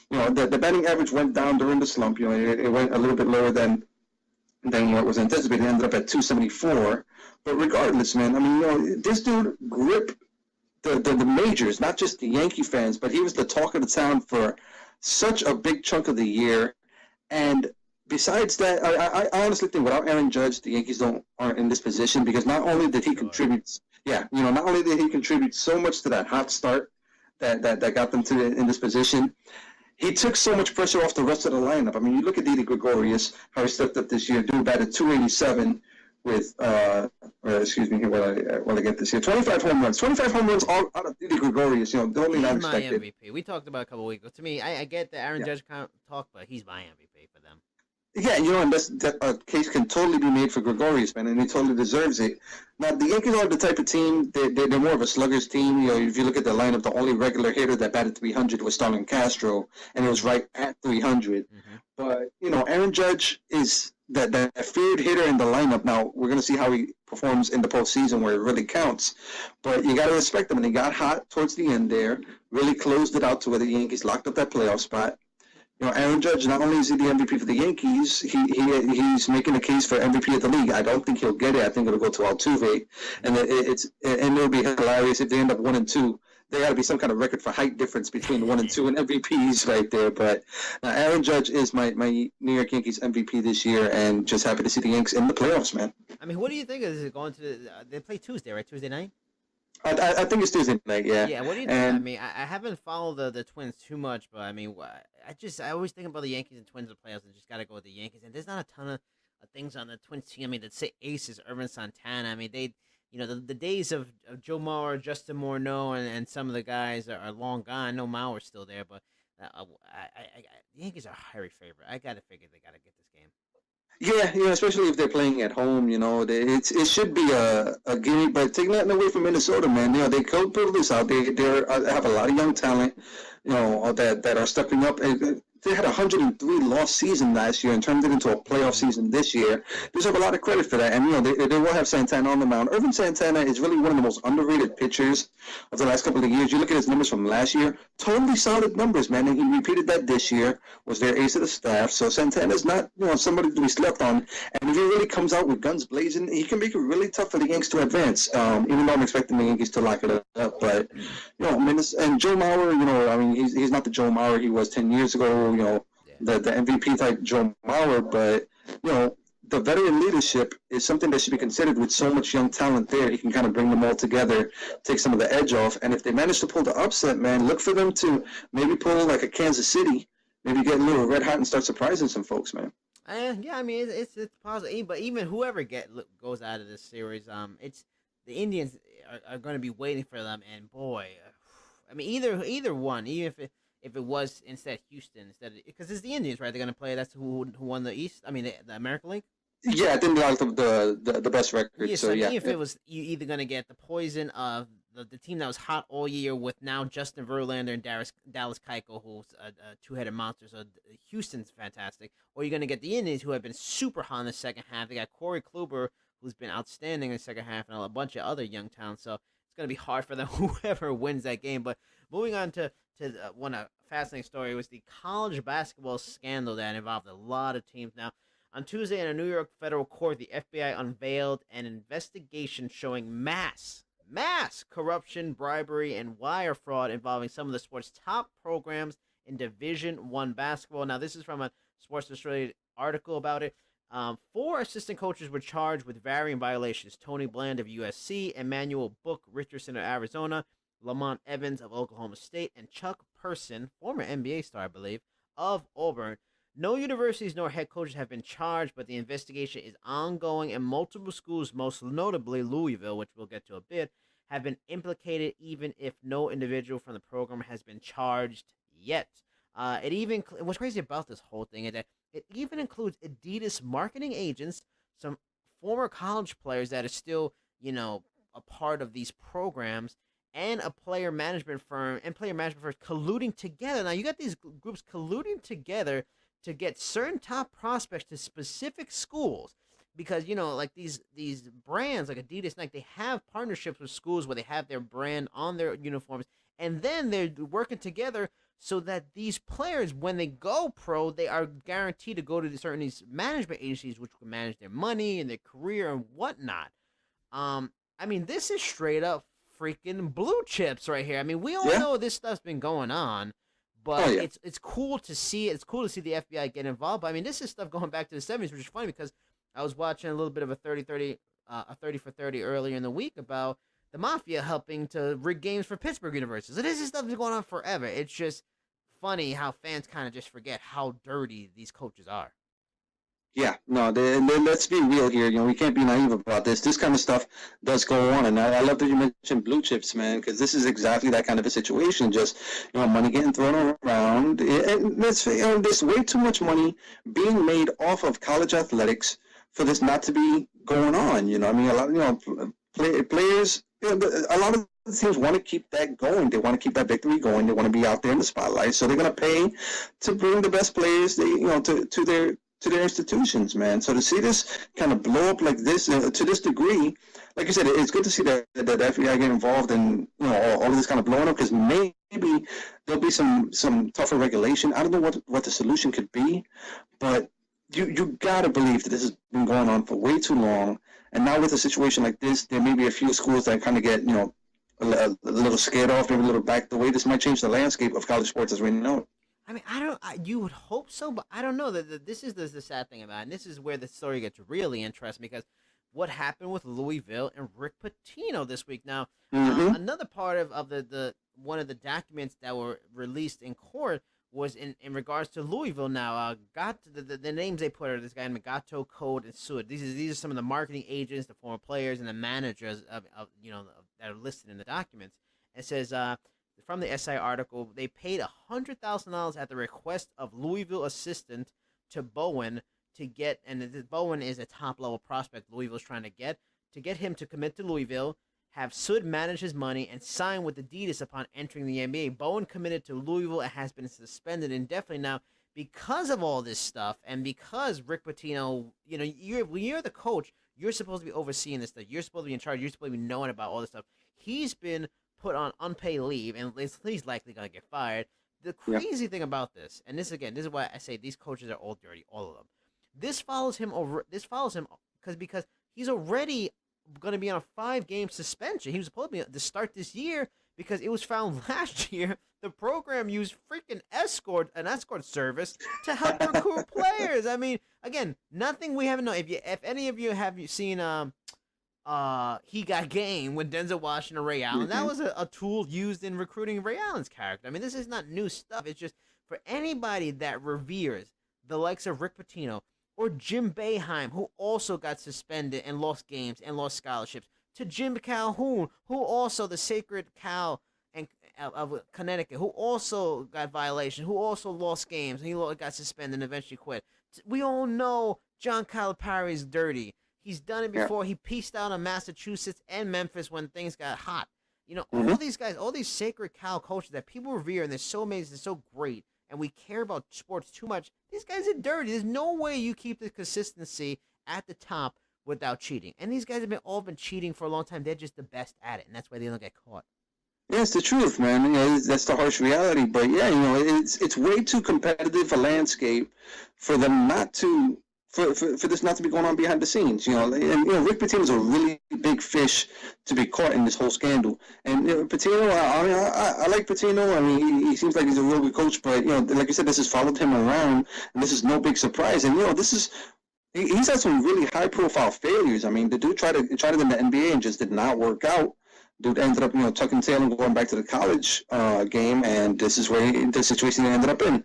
The batting average went down during the slump. It went a little bit lower than what was anticipated. It ended up at 274. But regardless, man, I mean, this dude gripped the majors, not just the Yankee fans, but he was the talk of the town for such a big chunk of the year. And besides that, I honestly think without Aaron Judge, the Yankees aren't in this position because not only did he contribute, not only did he contribute so much to that hot start that got them in this position, he took so much pressure off the rest of the lineup. I mean, you look at Didi Gregorius, how he stepped up this year. Dude batted 287 with, while I get this here, 25 home runs. 25 home runs all out of Didi Gregorius, totally not expected. He's my MVP. We talked about a couple of weeks ago. To me, I get the Aaron Judge talk, but he's my MVP for them. Yeah, and that case can totally be made for Gregorius, man, and he totally deserves it. Now, the Yankees are the type of team, they're more of a slugger's team. If you look at the lineup, the only regular hitter that batted 300 was Starlin Castro, and it was right at 300. Mm-hmm. But, Aaron Judge is that feared hitter in the lineup. Now, we're going to see how he performs in the postseason where it really counts. But you got to respect him, and he got hot towards the end there, really closed it out to where the Yankees locked up that playoff spot. Aaron Judge, not only is he the MVP for the Yankees, he's making a case for MVP of the league. I don't think he'll get it. I think it'll go to Altuve, and it'll be hilarious if they end up 1-2. There got to be some kind of record for height difference between 1 and 2 and MVPs right there. But Aaron Judge is my New York Yankees MVP this year, and just happy to see the Yanks in the playoffs, man. I mean, what do you think of this going to? They play Tuesday, right? Tuesday night. I think it's Tuesday night, yeah. Yeah, what do you think? I mean, I haven't followed the Twins too much, but I mean, I always think about the Yankees and Twins in the playoffs and just got to go with the Yankees. And there's not a ton of things on the Twins team. I mean, that say aces, Irvin Santana. I mean, the days of Joe Mauer, Justin Morneau, and some of the guys are long gone. I know Mauer's still there, but the Yankees are a hairy favorite. I got to figure they got to get this game. Yeah, especially if they're playing at home, it should be a gimme. But take nothing away from Minnesota, man. They could pull this out. They have a lot of young talent, that are stepping up. And they had a 103 loss season last year and turned it into a playoff season this year. They deserve a lot of credit for that. And, they will have Santana on the mound. Irvin Santana is really one of the most underrated pitchers of the last couple of years. You look at his numbers from last year, totally solid numbers, man. And he repeated that this year, was their ace of the staff. So Santana's not, somebody to be slept on. And if he really comes out with guns blazing, he can make it really tough for the Yanks to advance, even though I'm expecting the Yankees to lock it up. But, and Joe Mauer, he's not the Joe Mauer he was 10 years ago, the MVP type Joe Mauer, but, the veteran leadership is something that should be considered with so much young talent there. He can kind of bring them all together, take some of the edge off. And if they manage to pull the upset, man, look for them to maybe pull like a Kansas City, maybe get a little red hot and start surprising some folks, man. It's positive. But even whoever goes out of this series, it's the Indians are going to be waiting for them. And boy, either one, even if it was instead Houston, because it's the Indians, right? They're going to play. That's who won the East. The American League. Yeah, I think they locked up the best record. Yeah, so if it was, you either going to get the poison of the team that was hot all year with now Justin Verlander and Dallas Keuchel, who's a two-headed monster. So Houston's fantastic. Or you're going to get the Indians, who have been super hot in the second half. They got Corey Kluber, who's been outstanding in the second half, and a bunch of other young talents. So it's going to be hard for them, whoever wins that game. But moving on to one fascinating story was the college basketball scandal that involved a lot of teams. Now, on Tuesday in a New York federal court, the FBI unveiled an investigation showing mass corruption, bribery, and wire fraud involving some of the sport's top programs in Division I basketball. Now, this is from a Sports Illustrated article about it. 4 assistant coaches were charged with varying violations. Tony Bland of USC, Emmanuel Book Richardson of Arizona, Lamont Evans of Oklahoma State, and Chuck Person, former NBA star, I believe, of Auburn. No universities nor head coaches have been charged, but the investigation is ongoing, and multiple schools, most notably Louisville, which we'll get to a bit, have been implicated, even if no individual from the program has been charged yet. What's crazy about this whole thing is that it even includes Adidas marketing agents, some former college players that are still, a part of these programs, and a player management firm colluding together. Now, you got these groups colluding together to get certain top prospects to specific schools, because like these brands like Adidas, Nike, they have partnerships with schools where they have their brand on their uniforms, and then they're working together so that these players, when they go pro, they are guaranteed to go to these management agencies, which can manage their money and their career and whatnot. This is straight up freaking blue chips right here. We all know this stuff's been going on. But it's cool to see. It's cool to see the FBI get involved. But this is stuff going back to the 70s, which is funny because I was watching a little bit of a 30 for 30 earlier in the week about the mafia helping to rig games for Pittsburgh University. So this is stuff that's going on forever. It's just funny how fans kind of just forget how dirty these coaches are. Yeah, no, let's be real here. We can't be naive about this. This kind of stuff does go on, and I love that you mentioned blue chips, man, because this is exactly that kind of a situation. Just money getting thrown around, and there's way too much money being made off of college athletics for this not to be going on. A lot, players. A lot of the teams want to keep that going. They want to keep that victory going. They want to be out there in the spotlight, so they're going to pay to bring the best players. To their institutions, man. So to see this kind of blow up like this to this degree, like you said, it's good to see that the FBI get involved in all of this kind of blowing up, because maybe there'll be some tougher regulation. I don't know what the solution could be, but you gotta believe that this has been going on for way too long. And now with a situation like this, there may be a few schools that kind of get a little scared off, maybe a little backed away. This might change the landscape of college sports as we know it. You would hope so, but I don't know. This is the sad thing about it, and this is where the story gets really interesting, because what happened with Louisville and Rick Pitino this week. Now, another part of the one of the documents that were released in court was in regards to Louisville. Now, the names they put are this guy named Gato, Code, and Sud. These are some of the marketing agents, the former players, and the managers of that are listed in the documents. It says, from the SI article, they paid $100,000 at the request of Louisville assistant to Bowen to get, and Bowen is a top-level prospect Louisville's trying to get him to commit to Louisville, have Sud manage his money, and sign with Adidas upon entering the NBA. Bowen committed to Louisville and has been suspended indefinitely. Now, because of all this stuff, and because Rick Pitino, when you're the coach, you're supposed to be overseeing this stuff. You're supposed to be in charge. You're supposed to be knowing about all this stuff. He's been put on unpaid leave, and he's likely gonna get fired. The crazy thing about this, and this is why I say these coaches are all dirty, all of them. This follows him because he's already going to be on a 5-game suspension. He was supposed to be to start this year because it was found last year the program used freaking an escort service to help recruit players. I mean, again, nothing we haven't known. If any of you have seen He Got Game with Denzel Washington and Ray Allen, that was a tool used in recruiting Ray Allen's character. I mean, this is not new stuff. It's just for anybody that reveres the likes of Rick Pitino or Jim Boeheim, who also got suspended and lost games and lost scholarships, to Jim Calhoun, who also the Sacred Cow of Connecticut, who also got violation, who also lost games, and he got suspended and eventually quit. We all know John Calipari is dirty. He's done it before. He pieced out in Massachusetts and Memphis when things got hot. All these guys, all these Sacred Cow coaches that people revere, and they're so amazing, they're so great, and we care about sports too much. These guys are dirty. There's no way you keep the consistency at the top without cheating. And these guys have all been cheating for a long time. They're just the best at it, and that's why they don't get caught. Yeah, it's the truth, man. That's the harsh reality. But yeah, it's way too competitive a landscape for them not to for this not to be going on behind the scenes. Rick Pitino is a really big fish to be caught in this whole scandal. And Pitino, I like Pitino. I mean, he seems like he's a real good coach. But like you said, this has followed him around, and this is no big surprise. And he's had some really high-profile failures. I mean, the dude tried it in the NBA and just did not work out. Dude ended up, tucking tail and going back to the college game, and this is where the situation he ended up in.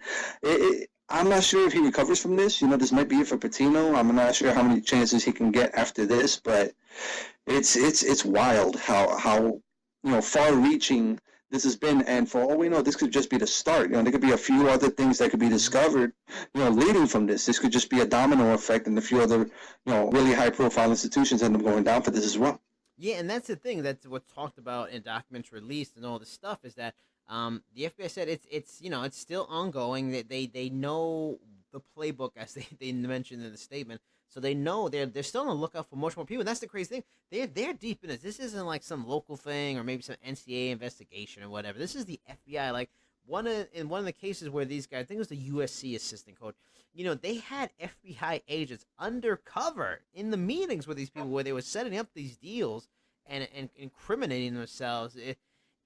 I'm not sure if he recovers from this. This might be it for Pitino. I'm not sure how many chances he can get after this, but it's wild how far-reaching this has been, and for all we know, this could just be the start. There could be a few other things that could be discovered, leading from this. This could just be a domino effect, and a few other, really high-profile institutions end up going down for this as well. Yeah, and that's the thing. That's what's talked about in documents released and all this stuff is that the FBI said it's still ongoing. They know the playbook, as they mentioned in the statement. So they know they're still on the lookout for much more people. And that's the crazy thing. They're deep in this. This isn't like some local thing or maybe some NCAA investigation or whatever. This is the FBI. Like in one of the cases where these guys, I think it was the USC assistant coach, they had FBI agents undercover in the meetings with these people where they were setting up these deals and incriminating themselves.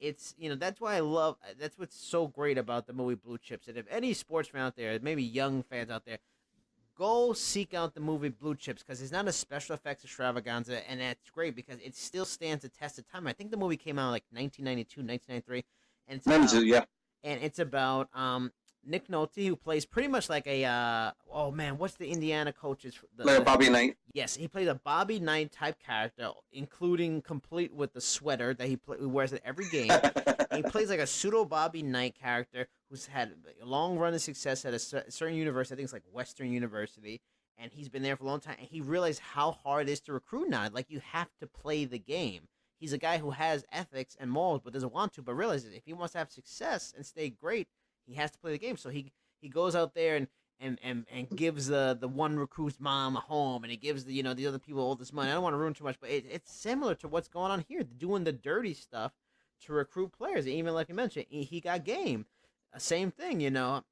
It's that's why that's what's so great about the movie Blue Chips. And if any sports fan out there, maybe young fans out there, go seek out the movie Blue Chips because it's not a special effects extravaganza, and that's great because it still stands the test of time. I think the movie came out like 1992, 1993, and it's about Nick Nolte, who plays pretty much like a what's the Indiana coach's Bobby Knight. Yes, he plays a Bobby Knight type character, including complete with the sweater that he wears at every game. And he plays like a pseudo Bobby Knight character who's had a long run of success at a certain university. I think it's like Western University, and he's been there for a long time. And he realized how hard it is to recruit now. Like, you have to play the game. He's a guy who has ethics and morals, but doesn't want to. But realizes if he wants to have success and stay great, he has to play the game. So he goes out there and gives the one recruit's mom a home, and he gives the other people all this money. I don't want to ruin too much, but it's similar to what's going on here, doing the dirty stuff to recruit players. And even like you mentioned, He Got Game. Same thing,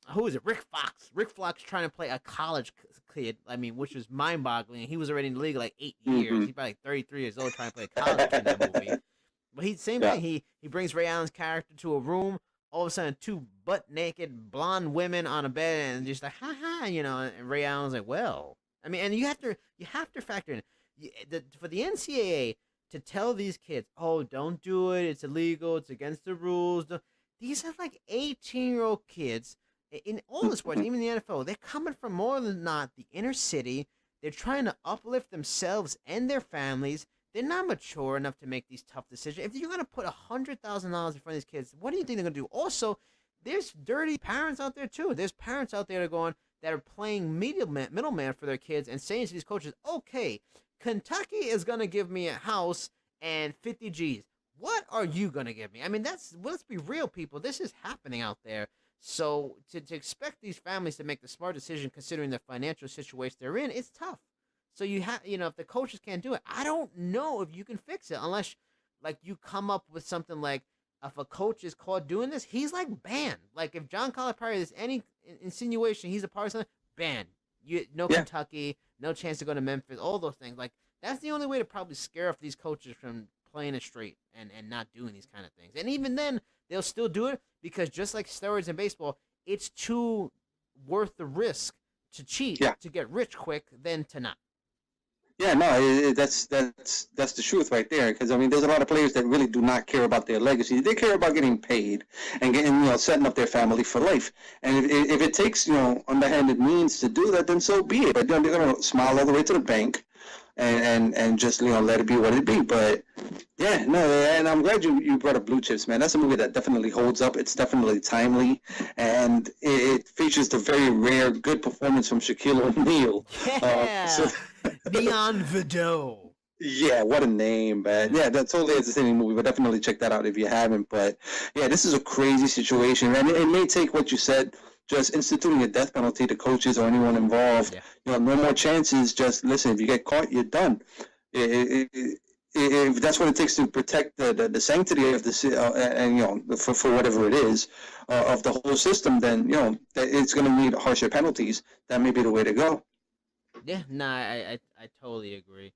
Who is it? Rick Fox. Rick Fox trying to play a college kid, which was mind-boggling. He was already in the league like 8 years. He's probably like 33 years old trying to play a college kid in that movie. But same thing. He brings Ray Allen's character to a room. All of a sudden, 2 butt-naked blonde women on a bed, and just like, ha-ha, and Ray Allen's like, well. And you have to factor in, for the NCAA to tell these kids, oh, don't do it, it's illegal, it's against the rules. These are like 18-year-old kids in all the sports, even the NFL. They're coming from more than not the inner city. They're trying to uplift themselves and their families. They're not mature enough to make these tough decisions. If you're going to put $100,000 in front of these kids, what do you think they're going to do? Also, there's dirty parents out there, too. There's parents out there that are playing middleman for their kids and saying to these coaches, okay, Kentucky is going to give me a house and 50 G's. What are you going to give me? Let's be real, people. This is happening out there. So to expect these families to make the smart decision considering the financial situation they're in, it's tough. So you have, if the coaches can't do it, I don't know if you can fix it unless, like, you come up with something like, if a coach is caught doing this, he's like banned. Like if John Calipari there's any insinuation he's a part of something, banned. Kentucky, no chance to go to Memphis, all those things. Like that's the only way to probably scare off these coaches from playing it straight and not doing these kind of things. And even then, they'll still do it because just like steroids in baseball, it's too worth the risk to cheat to get rich quick than to not. Yeah, no, that's the truth right there. Because I mean, there's a lot of players that really do not care about their legacy. They care about getting paid and getting, setting up their family for life. And if it takes, underhanded means to do that, then so be it. But they're gonna smile all the way to the bank, and just let it be what it be. But yeah, no, and I'm glad you brought up Blue Chips, man. That's a movie that definitely holds up. It's definitely timely, and it features the very rare good performance from Shaquille O'Neal. Yeah. Neon Vidal. Yeah, what a name, man. Yeah, that's totally entertaining movie, but definitely check that out if you haven't. But yeah, this is a crazy situation, and it may take what you said, just instituting a death penalty to coaches or anyone involved. Yeah. No more chances. Just listen, if you get caught, you're done. If that's what it takes to protect the sanctity of the and for whatever it is of the whole system, then it's going to need harsher penalties. That may be the way to go. Yeah, I totally agree.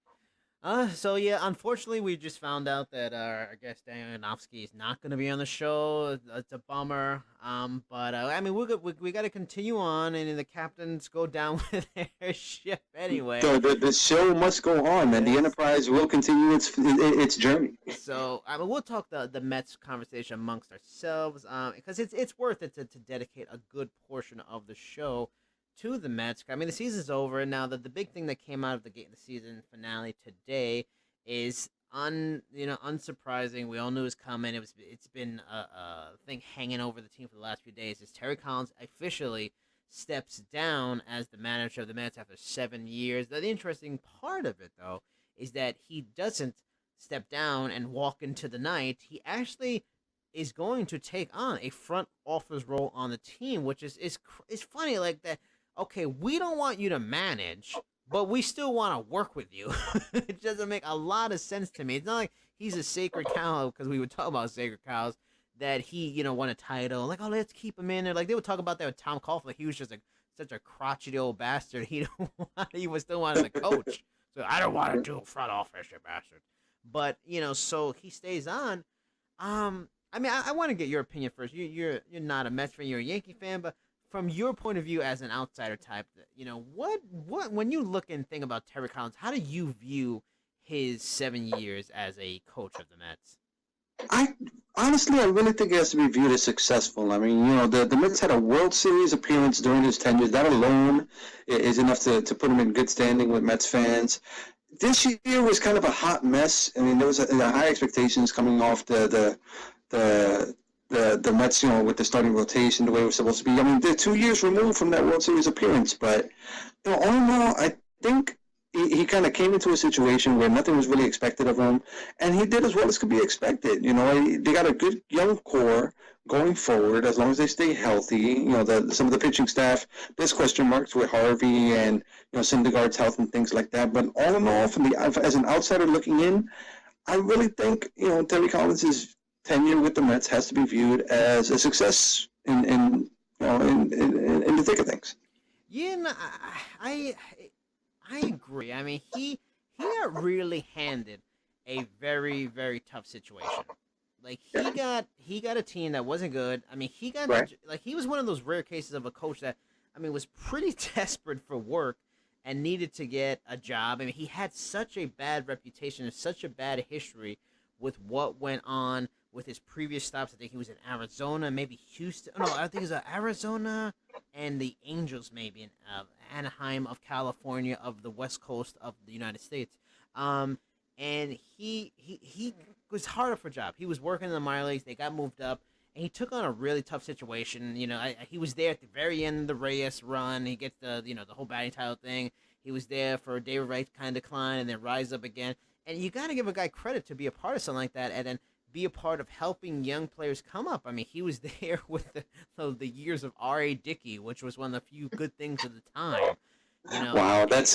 So yeah, unfortunately, we just found out that our guest Daniel Yanofsky is not going to be on the show. It's a bummer. But I mean, we got to continue on, and the captains go down with their ship anyway. So the show must go on, man. The Enterprise will continue its journey. So I mean, we'll talk the Mets conversation amongst ourselves, because it's worth it to dedicate a good portion of the show to the Mets. I mean, the season's over now. The big thing that came out of the season finale today is unsurprising. We all knew it was coming. It's been a thing hanging over the team for the last few days. Is Terry Collins officially steps down as the manager of the Mets after 7 years. The interesting part of it, though, is that he doesn't step down and walk into the night. He actually is going to take on a front office role on the team, which is funny, like that. Okay, we don't want you to manage, but we still want to work with you. It doesn't make a lot of sense to me. It's not like he's a sacred cow, because we would talk about sacred cows, that he, won a title. Like, oh, let's keep him in there. Like, they would talk about that with Tom Coughlin. Like, he was just such a crotchety old bastard. He was still wanted to coach. So I don't want to do front office, you bastard. But, so he stays on. I mean, I want to get your opinion first. You're not a Mets fan, you're a Yankee fan, but from your point of view as an outsider type, what when you look and think about Terry Collins, how do you view his 7 years as a coach of the Mets? I really think it has to be viewed as successful. I mean, the Mets had a World Series appearance during his tenure. That alone is enough to put him in good standing with Mets fans. This year was kind of a hot mess. I mean, there was high expectations coming off the Mets, with the starting rotation, the way it was supposed to be. I mean, they're 2 years removed from that World Series appearance, but all in all, I think he kind of came into a situation where nothing was really expected of him, and he did as well as could be expected. They got a good young core going forward as long as they stay healthy. Some of the pitching staff, there's question marks with Harvey and Syndergaard's health and things like that. But all in all, as an outsider looking in, I really think Terry Collins' tenure with the Mets has to be viewed as a success in the thick of things. Yeah, no, I agree. I mean, he got really handed a very, very tough situation. Like he got a team that wasn't good. I mean, he was one of those rare cases of a coach that, I mean, was pretty desperate for work and needed to get a job. I mean, he had such a bad reputation and such a bad history with what went on with his previous stops. I think he was in Arizona, maybe Houston. No, I think it was Arizona and the Angels, maybe in Anaheim of California, of the West Coast of the United States. And he was harder for a job. He was working in the minor leagues. They got moved up, and he took on a really tough situation. He was there at the very end of the Reyes run. He gets the whole batting title thing. He was there for David Wright's kind of decline and then rise up again. And you got to give a guy credit to be a part of something like that, and then be a part of helping young players come up. I mean, he was there with the years of R.A. Dickey, which was one of the few good things at the time. You know, Wow, that's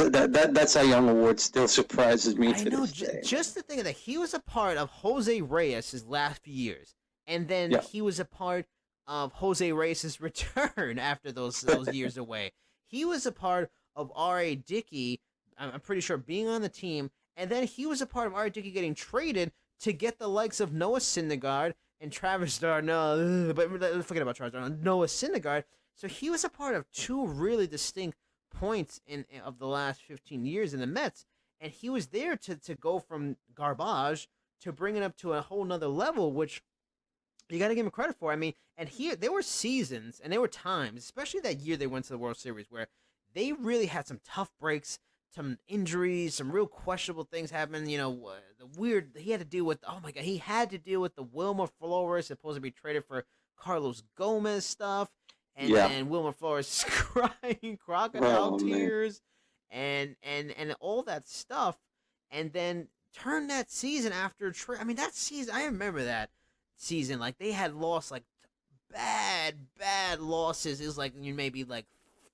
a young award. Still surprises me I to know, this day. just to think of that, he was a part of Jose Reyes' last few years, and then Yeah. he was a part of Jose Reyes' return after those years away. He was a part of R.A. Dickey, I'm pretty sure, being on the team, and then he was a part of R.A. Dickey getting traded to get the likes of Noah Syndergaard and Travis Darno, but forget about Travis Darno, Noah Syndergaard. So he was a part of two really distinct points of the last 15 years in the Mets, and he was there to go from garbage to bring it up to a whole nother level, which you got to give him credit for. I mean, and there were seasons and there were times, especially that year they went to the World Series, where they really had some tough breaks, some injuries, some real questionable things happen. You know, he had to deal with, oh my God, he had to deal with the Wilmer Flores supposed to be traded for Carlos Gomez stuff. And Wilmer Flores crying crocodile tears and all that stuff. And then turn that season after a trade. I mean, that season, I remember that season. Like, they had lost, like, bad losses. It was like maybe like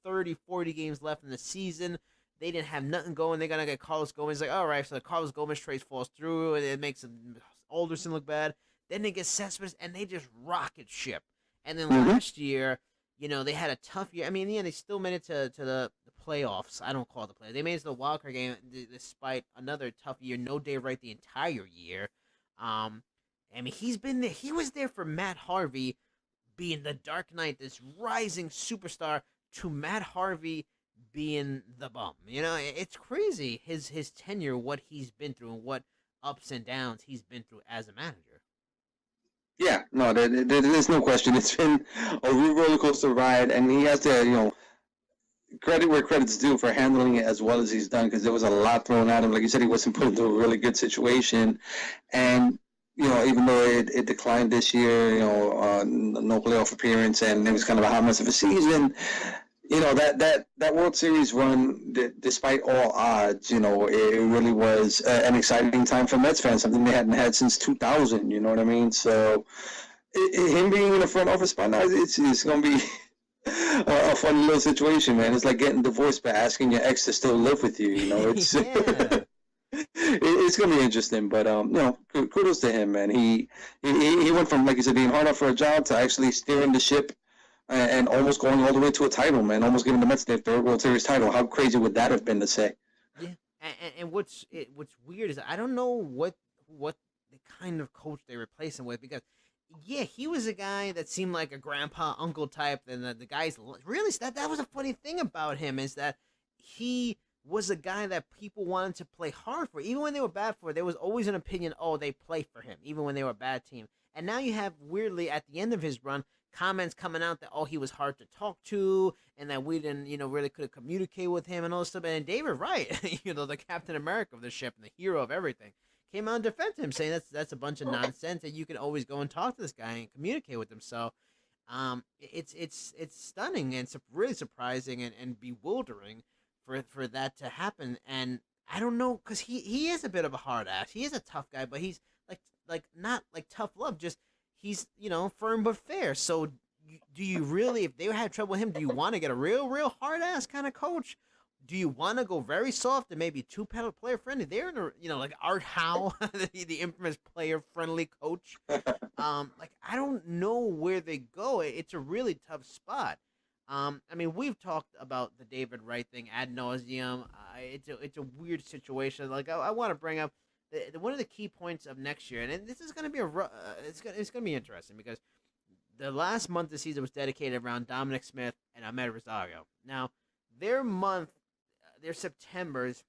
30, 40 games left in the season. They didn't have nothing going. They're going to get Carlos Gomez. Like, all right, so the Carlos Gomez trade falls through, and it makes Alderson look bad. Then they get Cespedes, and they just rocket ship. And then last year, you know, they had a tough year. I mean, in the end, they still made it to the playoffs. I don't call it the playoffs. They made it to the wild card game despite another tough year. No Dave Wright the entire year. I mean, he's been there. He was there for Matt Harvey being the Dark Knight, this rising superstar, to Matt Harvey being the bum. You know, it's crazy his tenure, what he's been through, and what ups and downs he's been through as a manager. Yeah, no, there's no question. It's been a real roller coaster ride, and he has to, you know, credit where credit's due for handling it as well as he's done, because there was a lot thrown at him. Like you said, he wasn't put into a really good situation, and you know, even though it declined this year, you know, no playoff appearance, and it was kind of a hot mess of a season. You know, that World Series run, despite all odds, you know, it really was an exciting time for Mets fans, something they hadn't had since 2000, you know what I mean? So him being in the front office spot now, it's going to be a funny little situation, man. It's like getting divorced but asking your ex to still live with you, you know? It's it's going to be interesting, but, you know, kudos to him, man. He went from, like you said, being hard up for a job to actually steering the ship and almost going all the way to a title, man. Almost giving the Mets their third World Series title. How crazy would that have been to say? Yeah, and what's weird is I don't know what the kind of coach they replace him with, because yeah, he was a guy that seemed like a grandpa uncle type, and the guys really that was a funny thing about him, is that he was a guy that people wanted to play hard for, even when they were bad for. There was always an opinion, oh, they play for him, even when they were a bad team. And now you have, weirdly, at the end of his run, comments coming out that, oh, he was hard to talk to, and that we didn't, you know, really could communicate with him and all this stuff. And David Wright, you know, the Captain America of the ship and the hero of everything, came out and defended him, saying that's a bunch of nonsense, and you can always go and talk to this guy and communicate with him. So, it's stunning and really surprising and bewildering for that to happen. And I don't know, because he is a bit of a hard ass. He is a tough guy, but he's like not like tough love, just he's, you know, firm but fair. So do you really, if they had trouble with him, do you want to get a real hard ass kind of coach? Do you want to go very soft and maybe player friendly? They're in a, you know, like Art Howe, the infamous player friendly coach. Like, I don't know where they go. It's a really tough spot. I mean, we've talked about the David Wright thing ad nauseum. It's a weird situation. Like, I want to bring up one of the key points of next year, and this is going to be it's going to be interesting, because the last month of the season was dedicated around Dominic Smith and Ahmed Rosario. Now, their Septembers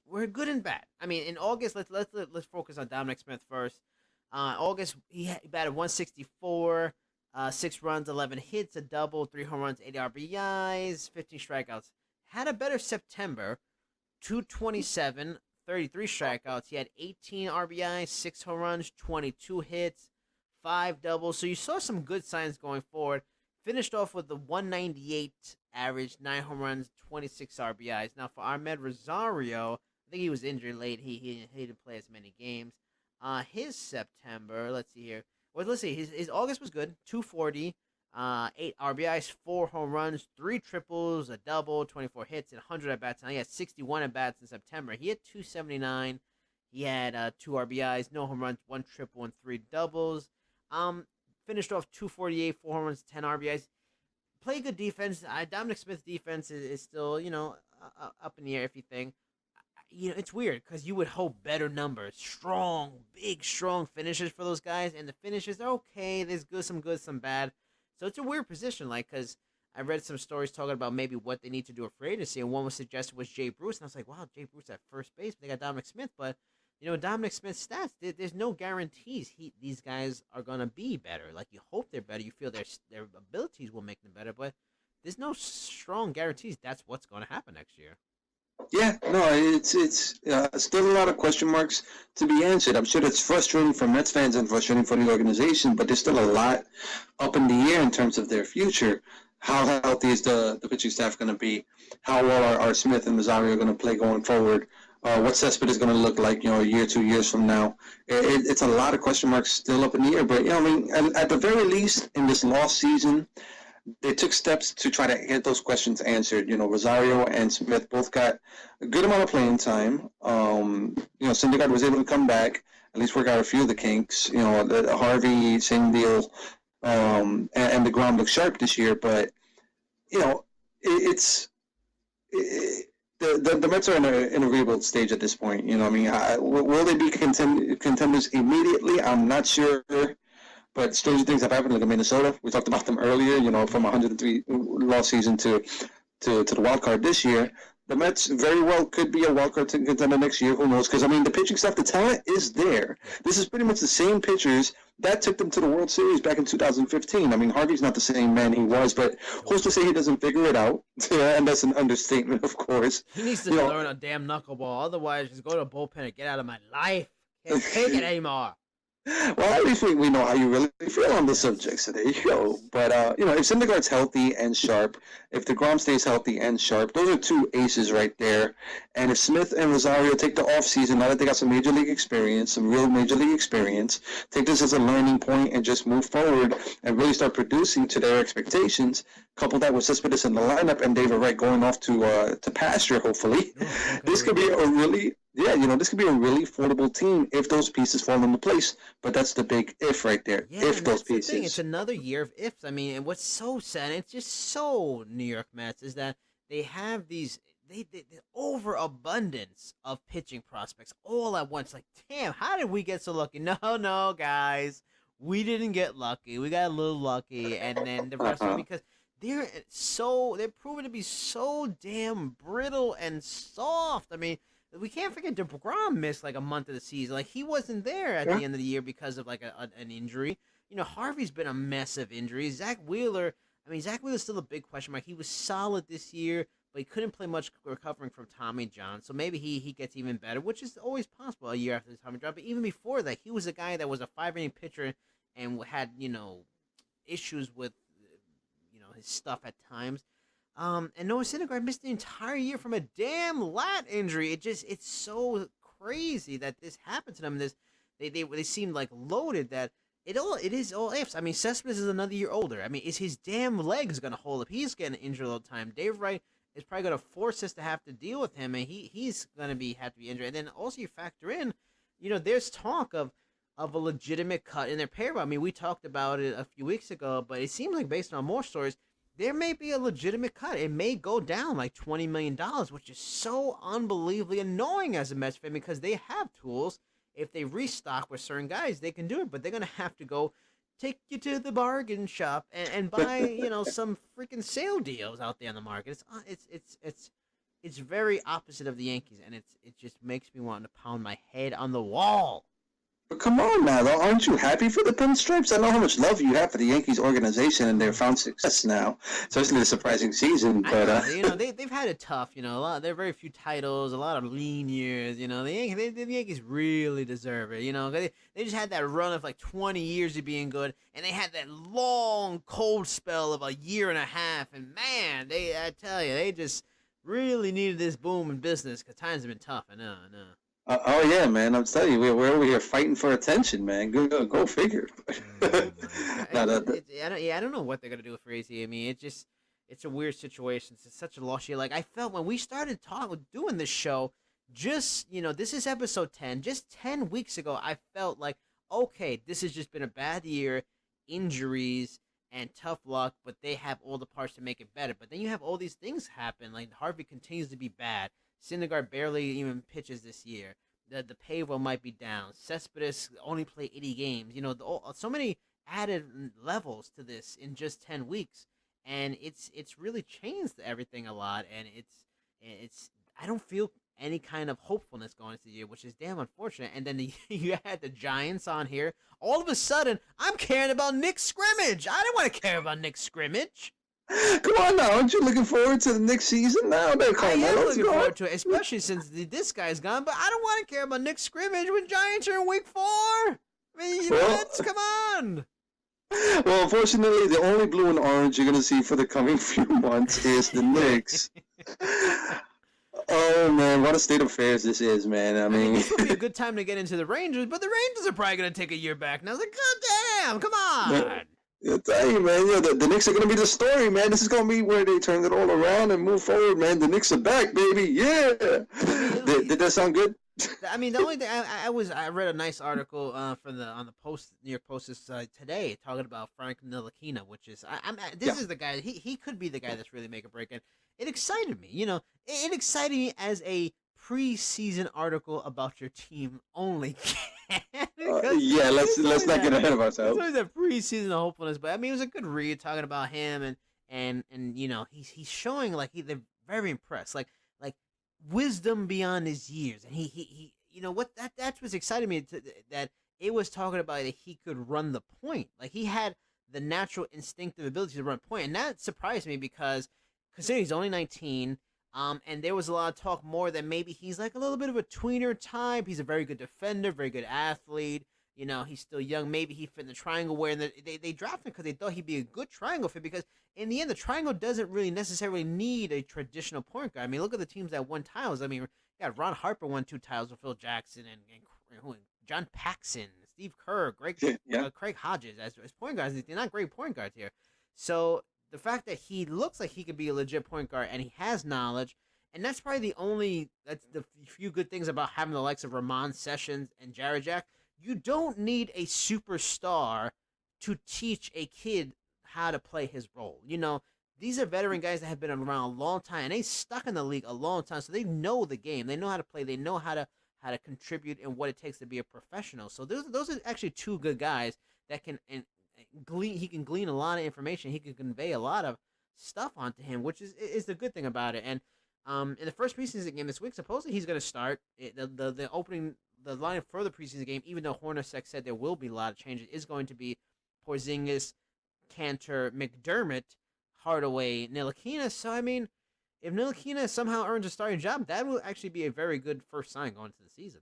were good and bad. I mean, in August, let's focus on Dominic Smith first. August, he batted 164, 6 runs, 11 hits, a double, 3 home runs, 8 RBIs, 15 strikeouts. Had a better September, 227. 33 strikeouts. He had 18 RBIs, 6 home runs, 22 hits, 5 doubles. So you saw some good signs going forward. Finished off with the 198 average, 9 home runs, 26 RBIs. Now for Ahmed Rosario, I think he was injured late. He didn't play as many games. His September, let's see here. Well, let's see. His August was good. 240, 8 RBIs, 4 home runs, 3 triples, a double, 24 hits, and 100 at bats. Now he had 61 at bats in September. He had 279. He had 2 RBIs, no home runs, 1 triple, and 3 doubles. Finished off 248, 4 home runs, 10 RBIs. Play good defense. Dominic Smith's defense is still, up in the air if you think. It's weird because you would hope better numbers, big, strong finishes for those guys, and the finishes are okay. There's some good, some bad. So it's a weird position, because I read some stories talking about maybe what they need to do for free agency, and one was suggested was Jay Bruce, and I was like, wow, Jay Bruce at first base, but they got Dominic Smith, but Dominic Smith's stats, there's no guarantees these guys are gonna be better. Like, you hope they're better, you feel their abilities will make them better, but there's no strong guarantees that's what's gonna happen next year. Yeah, no, it's still a lot of question marks to be answered. I'm sure it's frustrating for Mets fans and frustrating for the organization, but there's still a lot up in the air in terms of their future. How healthy is the pitching staff going to be? How well are Smith and Rosario going to play going forward? What Cespedes is going to look like, a year, 2 years from now? It's a lot of question marks still up in the air. But, at the very least, in this lost season, they took steps to try to get those questions answered. Rosario and Smith both got a good amount of playing time. Syndergaard was able to come back, at least work out a few of the kinks. Harvey, same deal. And the ground looks sharp this year, but the Mets are in a rebuild stage at this point. Will they be contenders immediately? I'm not sure. But stranger things have happened, like in Minnesota. We talked about them earlier. From 103 loss season to the wild card this year. The Mets very well could be a wild card contender next year. Who knows? Because the pitching staff, the talent is there. This is pretty much the same pitchers that took them to the World Series back in 2015. Harvey's not the same man he was, but who's to say he doesn't figure it out? And that's an understatement, of course. He needs to learn a damn knuckleball. Otherwise, just go to a bullpen and get out of my life. Can't take it anymore. Well, at least we know how you really feel on the subject, so there you go. But, if Syndergaard's healthy and sharp, if DeGrom stays healthy and sharp, those are 2 aces right there. And if Smith and Rosario take the offseason, now that they got some major league experience, some real major league experience, take this as a learning point and just move forward and really start producing to their expectations, couple that with Cespedes in the lineup and David Wright going off to pasture, hopefully, this could be a really... this could be a really affordable team if those pieces fall into place. But that's the big if right there. Yeah, if those pieces. The thing. It's another year of ifs. And what's so sad, it's just so New York Mets, is that they have these the overabundance of pitching prospects all at once. Like, damn, how did we get so lucky? No, guys, we didn't get lucky. We got a little lucky, and then the rest of it, because they're proven to be so damn brittle and soft. We can't forget DeGrom missed like a month of the season. Like, he wasn't there at the end of the year because of like an injury. Harvey's been a mess of injuries. Zach Wheeler's still a big question mark. He was solid this year, but he couldn't play much recovering from Tommy John. So maybe he gets even better, which is always possible a year after the Tommy John. But even before that, he was a guy that was a 5-inning pitcher and had, issues with, his stuff at times. And Noah Syndergaard missed the entire year from a damn lat injury. It's so crazy that this happened to them. They seem like loaded that it is all ifs. Cespedes is another year older. Is his damn legs gonna hold up? He's getting injured all the time. Dave Wright is probably gonna force us to have to deal with him, and he's gonna have to be injured. And then also you factor in, there's talk of a legitimate cut in their payroll. We talked about it a few weeks ago, but it seems like based on more stories, there may be a legitimate cut. It may go down like $20 million, which is so unbelievably annoying as a Mets fan, because they have tools. If they restock with certain guys, they can do it, but they're going to have to go take you to the bargain shop and buy, some freaking sale deals out there on the market. It's very opposite of the Yankees, and it just makes me want to pound my head on the wall. But come on now, though. Aren't you happy for the Pinstripes? I know how much love you have for the Yankees organization and their found success now, especially the surprising season. But they've had it tough. There are very few titles, a lot of lean years. The Yankees really deserve it. They just had that run of like 20 years of being good, and they had that long cold spell of a year and a half. And man, I tell you, they just really needed this boom in business because times have been tough. I know. Oh yeah, man! I'm telling you, we're over here fighting for attention, man. Go figure. No, I don't know what they're gonna do with Frazee. I mean, it's a weird situation. It's such a lost year. Like I felt when we started doing this show, this is episode 10. Just 10 weeks ago, I felt like okay, this has just been a bad year, injuries and tough luck, but they have all the parts to make it better. But then you have all these things happen. Like Harvey continues to be bad. Syndergaard barely even pitches this year. The payroll might be down. Cespedes only played 80 games. So many added levels to this in just 10 weeks, and it's really changed everything a lot. And it's I don't feel any kind of hopefulness going into the year, which is damn unfortunate. And then you had the Giants on here. All of a sudden, I'm caring about Nick Scrimmage. I don't want to care about Nick Scrimmage. Come on now, aren't you looking forward to the next season now? I am looking forward to it, especially since this guy's gone. But I don't want to care about Nick Scrimmage when Giants are in Week 4. I mean, come on. Well, unfortunately, the only blue and orange you're going to see for the coming few months is the Knicks. Oh, man, what a state of affairs this is, man. I mean this would be a good time to get into the Rangers, but the Rangers are probably going to take a year back. And I was like, God damn, come on. I'll tell you, man, the Knicks are going to be the story, man. This is going to be where they turn it all around and move forward, man. The Knicks are back, baby. Yeah. Did that sound good? I mean, the only thing I read a nice article on the Post New York Post today talking about Frank Ntilikina, which is is the guy. He could be the guy that's really make a break, and it excited me. It excited me as a preseason article about your team only. Let's not get ahead of ourselves. It's always a preseason hopefulness, but I mean, it was a good read talking about him, and he's showing like they're very impressed, like wisdom beyond his years, and he that's what's excited me that it was talking about that he could run the point, like he had the natural instinctive ability to run point, and that surprised me because considering he's only 19. And there was a lot of talk more that maybe he's like a little bit of a tweener type. He's a very good defender, very good athlete. He's still young. Maybe he fit in the triangle where they drafted him because they thought he'd be a good triangle fit because in the end, the triangle doesn't really necessarily need a traditional point guard. I mean, look at the teams that won titles. I mean, Ron Harper won 2 titles with Phil Jackson and John Paxson, Steve Kerr, Craig Hodges as point guards. They're not great point guards here. So the fact that he looks like he could be a legit point guard and he has knowledge, and that's probably that's the few good things about having the likes of Ramon Sessions and Jared Jack. You don't need a superstar to teach a kid how to play his role. These are veteran guys that have been around a long time, and they stuck in the league a long time, so they know the game. They know how to play. They know how to contribute and what it takes to be a professional. So those are actually 2 good guys that can glean. He can glean a lot of information. He can convey a lot of stuff onto him, which is the good thing about it. And in the first preseason game this week, supposedly he's going to start the line for the preseason game. Even though Hornacek said there will be a lot of changes, is going to be Porzingis, Cantor, McDermott, Hardaway, Ntilikina. So I mean, if Ntilikina somehow earns a starting job, that will actually be a very good first sign going into the season.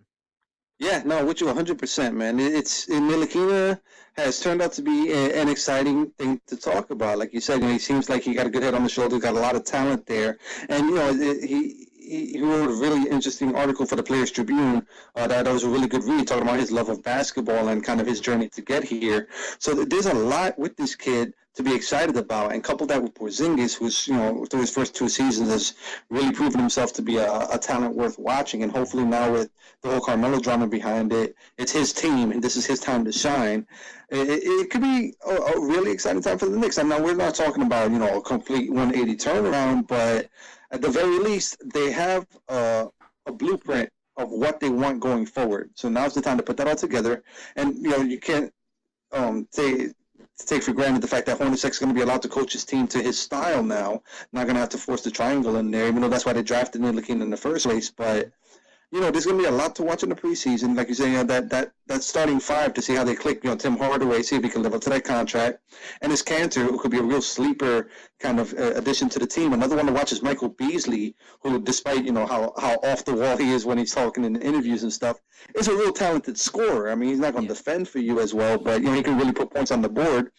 Yeah, no, with you 100%, man. Ntilikina has turned out to be an exciting thing to talk about. Like you said, he seems like he got a good head on the shoulder, got a lot of talent there, and he wrote a really interesting article for the Players Tribune that was a really good read, talking about his love of basketball and kind of his journey to get here. So there's a lot with this kid to be excited about, and couple that with Porzingis, who's through his first 2 seasons has really proven himself to be a talent worth watching, and hopefully now with the whole Carmelo drama behind it, it's his team and this is his time to shine. It could be a really exciting time for the Knicks. And now we're not talking about a complete 180 turnaround, but at the very least they have a blueprint of what they want going forward. So now's the time to put that all together, and you can't take for granted the fact that Hornacek's going to be allowed to coach his team to his style now. Not going to have to force the triangle in there, even though that's why they drafted Ntilikina in the first place. But there's going to be a lot to watch in the preseason. Like you say, that starting 5 to see how they click. Tim Hardaway, see if he can live up to that contract, and his Cantor, who could be a real sleeper kind of addition to the team. Another one to watch is Michael Beasley, who, despite how off the wall he is when he's talking in interviews and stuff, is a real talented scorer. I mean, he's not going to defend for you as well, but he can really put points on the board.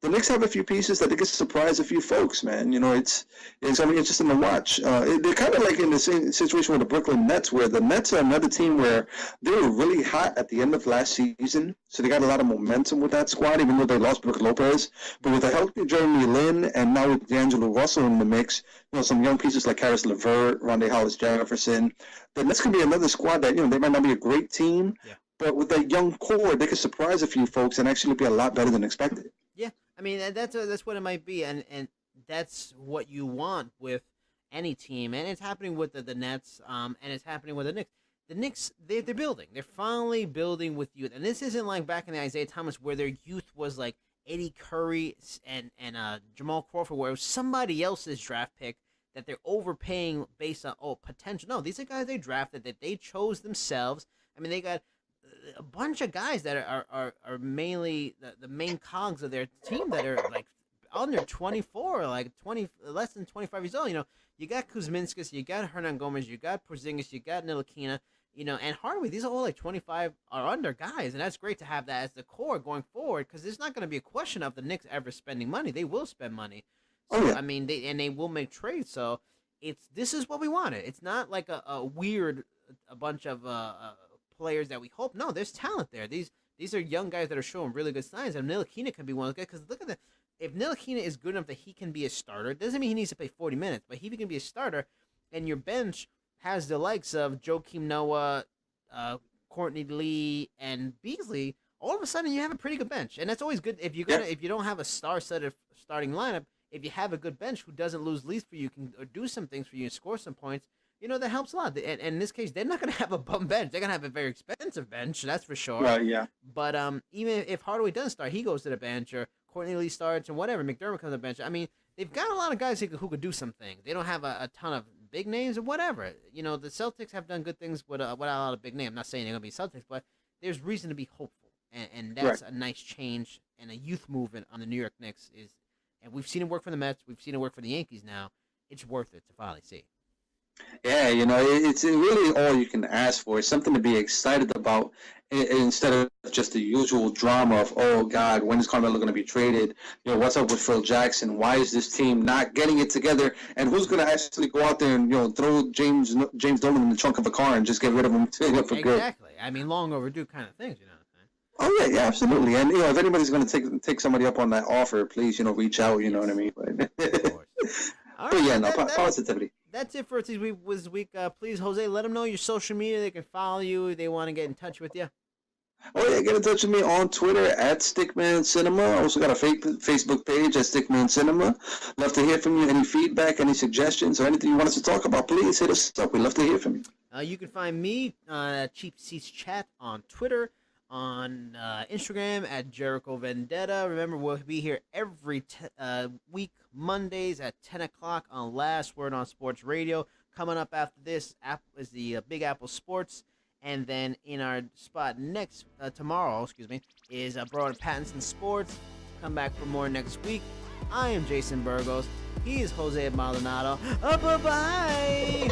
the Knicks have a few pieces that they can surprise a few folks, man. You know, it's gonna be interesting to watch. They're kind of like in the same situation with the Brooklyn Nets, where the Nets are another team where they were really hot at the end of last season, so they got a lot of momentum with that squad, even though they lost Brook Lopez. But with a healthy Jeremy Lin and now with D'Angelo Russell in the mix, you know, some young pieces like Karis LeVert, Rondae Hollis-Jefferson, the Nets can be another squad that, you know, they might not be a great team, but with that young core, they could surprise a few folks and actually be a lot better than expected. Yeah, I mean that's what it might be, and that's what you want with any team, and it's happening with the Nets, and it's happening with the Knicks. The Knicks, they're building. They're finally building with youth, and this isn't like back in the Isaiah Thomas where their youth was like Eddie Curry and Jamal Crawford, where it was somebody else's draft pick that they're overpaying based on potential. No, these are guys they drafted that they chose themselves. I mean, they got a bunch of guys that are mainly the main cogs of their team that are like under 24, like 20, less than 25 years old. You know, you got Kuzminskis, you got Hernan Gomez, you got Porzingis, you got Ntilikina, you know, and Hardaway. These are all like 25 or under guys, and that's great to have that as the core going forward, because there's not going to be a question of the Knicks ever spending money. They will spend money. So, I mean, they will make trades. So this is what we wanted. It's not like a weird a bunch of players that we hope. No, there's talent there. These are young guys that are showing really good signs, and Ntilikina can be one of those guys. Because look at that. If Ntilikina is good enough that he can be a starter, it doesn't mean he needs to play 40 minutes, but he can be a starter, and your bench has the likes of Joakim Noah, Courtney Lee, and Beasley. All of a sudden, you have a pretty good bench, and that's always good if you don't have a star-studded starting lineup. If you have a good bench who doesn't lose leads for you, can do some things for you and score some points. You know, that helps a lot. And in this case, they're not going to have a bum bench. They're going to have a very expensive bench, that's for sure. Right, yeah. But even if Hardaway doesn't start, he goes to the bench, or Courtney Lee starts, and whatever. McDermott comes to the bench. I mean, they've got a lot of guys who could do some things. They don't have a ton of big names or whatever. You know, the Celtics have done good things without a lot of big names. I'm not saying they're going to be Celtics, but there's reason to be hopeful. And that's a nice change and a youth movement on the New York Knicks. And we've seen it work for the Mets. We've seen it work for the Yankees now. It's worth it to finally see. Yeah, you know, it's really all you can ask for. It's something to be excited about instead of just the usual drama of, oh, God, when is Carmelo going to be traded? You know, what's up with Phil Jackson? Why is this team not getting it together? And who's going to actually go out there and, you know, throw James Dolan in the trunk of a car and just get rid of him for good? Exactly. I mean, long overdue kind of things, you know. Oh, yeah, absolutely. And, you know, if anybody's going to take somebody up on that offer, please, you know, reach out, you know what I mean? Of course. All but, right, yeah, positivity. That's it for this week. Please, Jose, let them know your social media. They can follow you. They want to get in touch with you. Oh, yeah, get in touch with me on Twitter at Stickman Cinema. I also got a Facebook page at Stickman Cinema. Love to hear from you. Any feedback, any suggestions, or anything you want us to talk about, please hit us up. We'd love to hear from you. You can find me Cheap Seats Chat on Twitter, on Instagram at Jericho Vendetta. Remember, we'll be here every week, Mondays at 10 o'clock on Last Word on Sports Radio. Coming up after this is the Big Apple Sports. And then in our spot tomorrow, is Broad Pattinson Sports. Come back for more next week. I am Jason Burgos. He is Jose Maldonado. Bye-bye.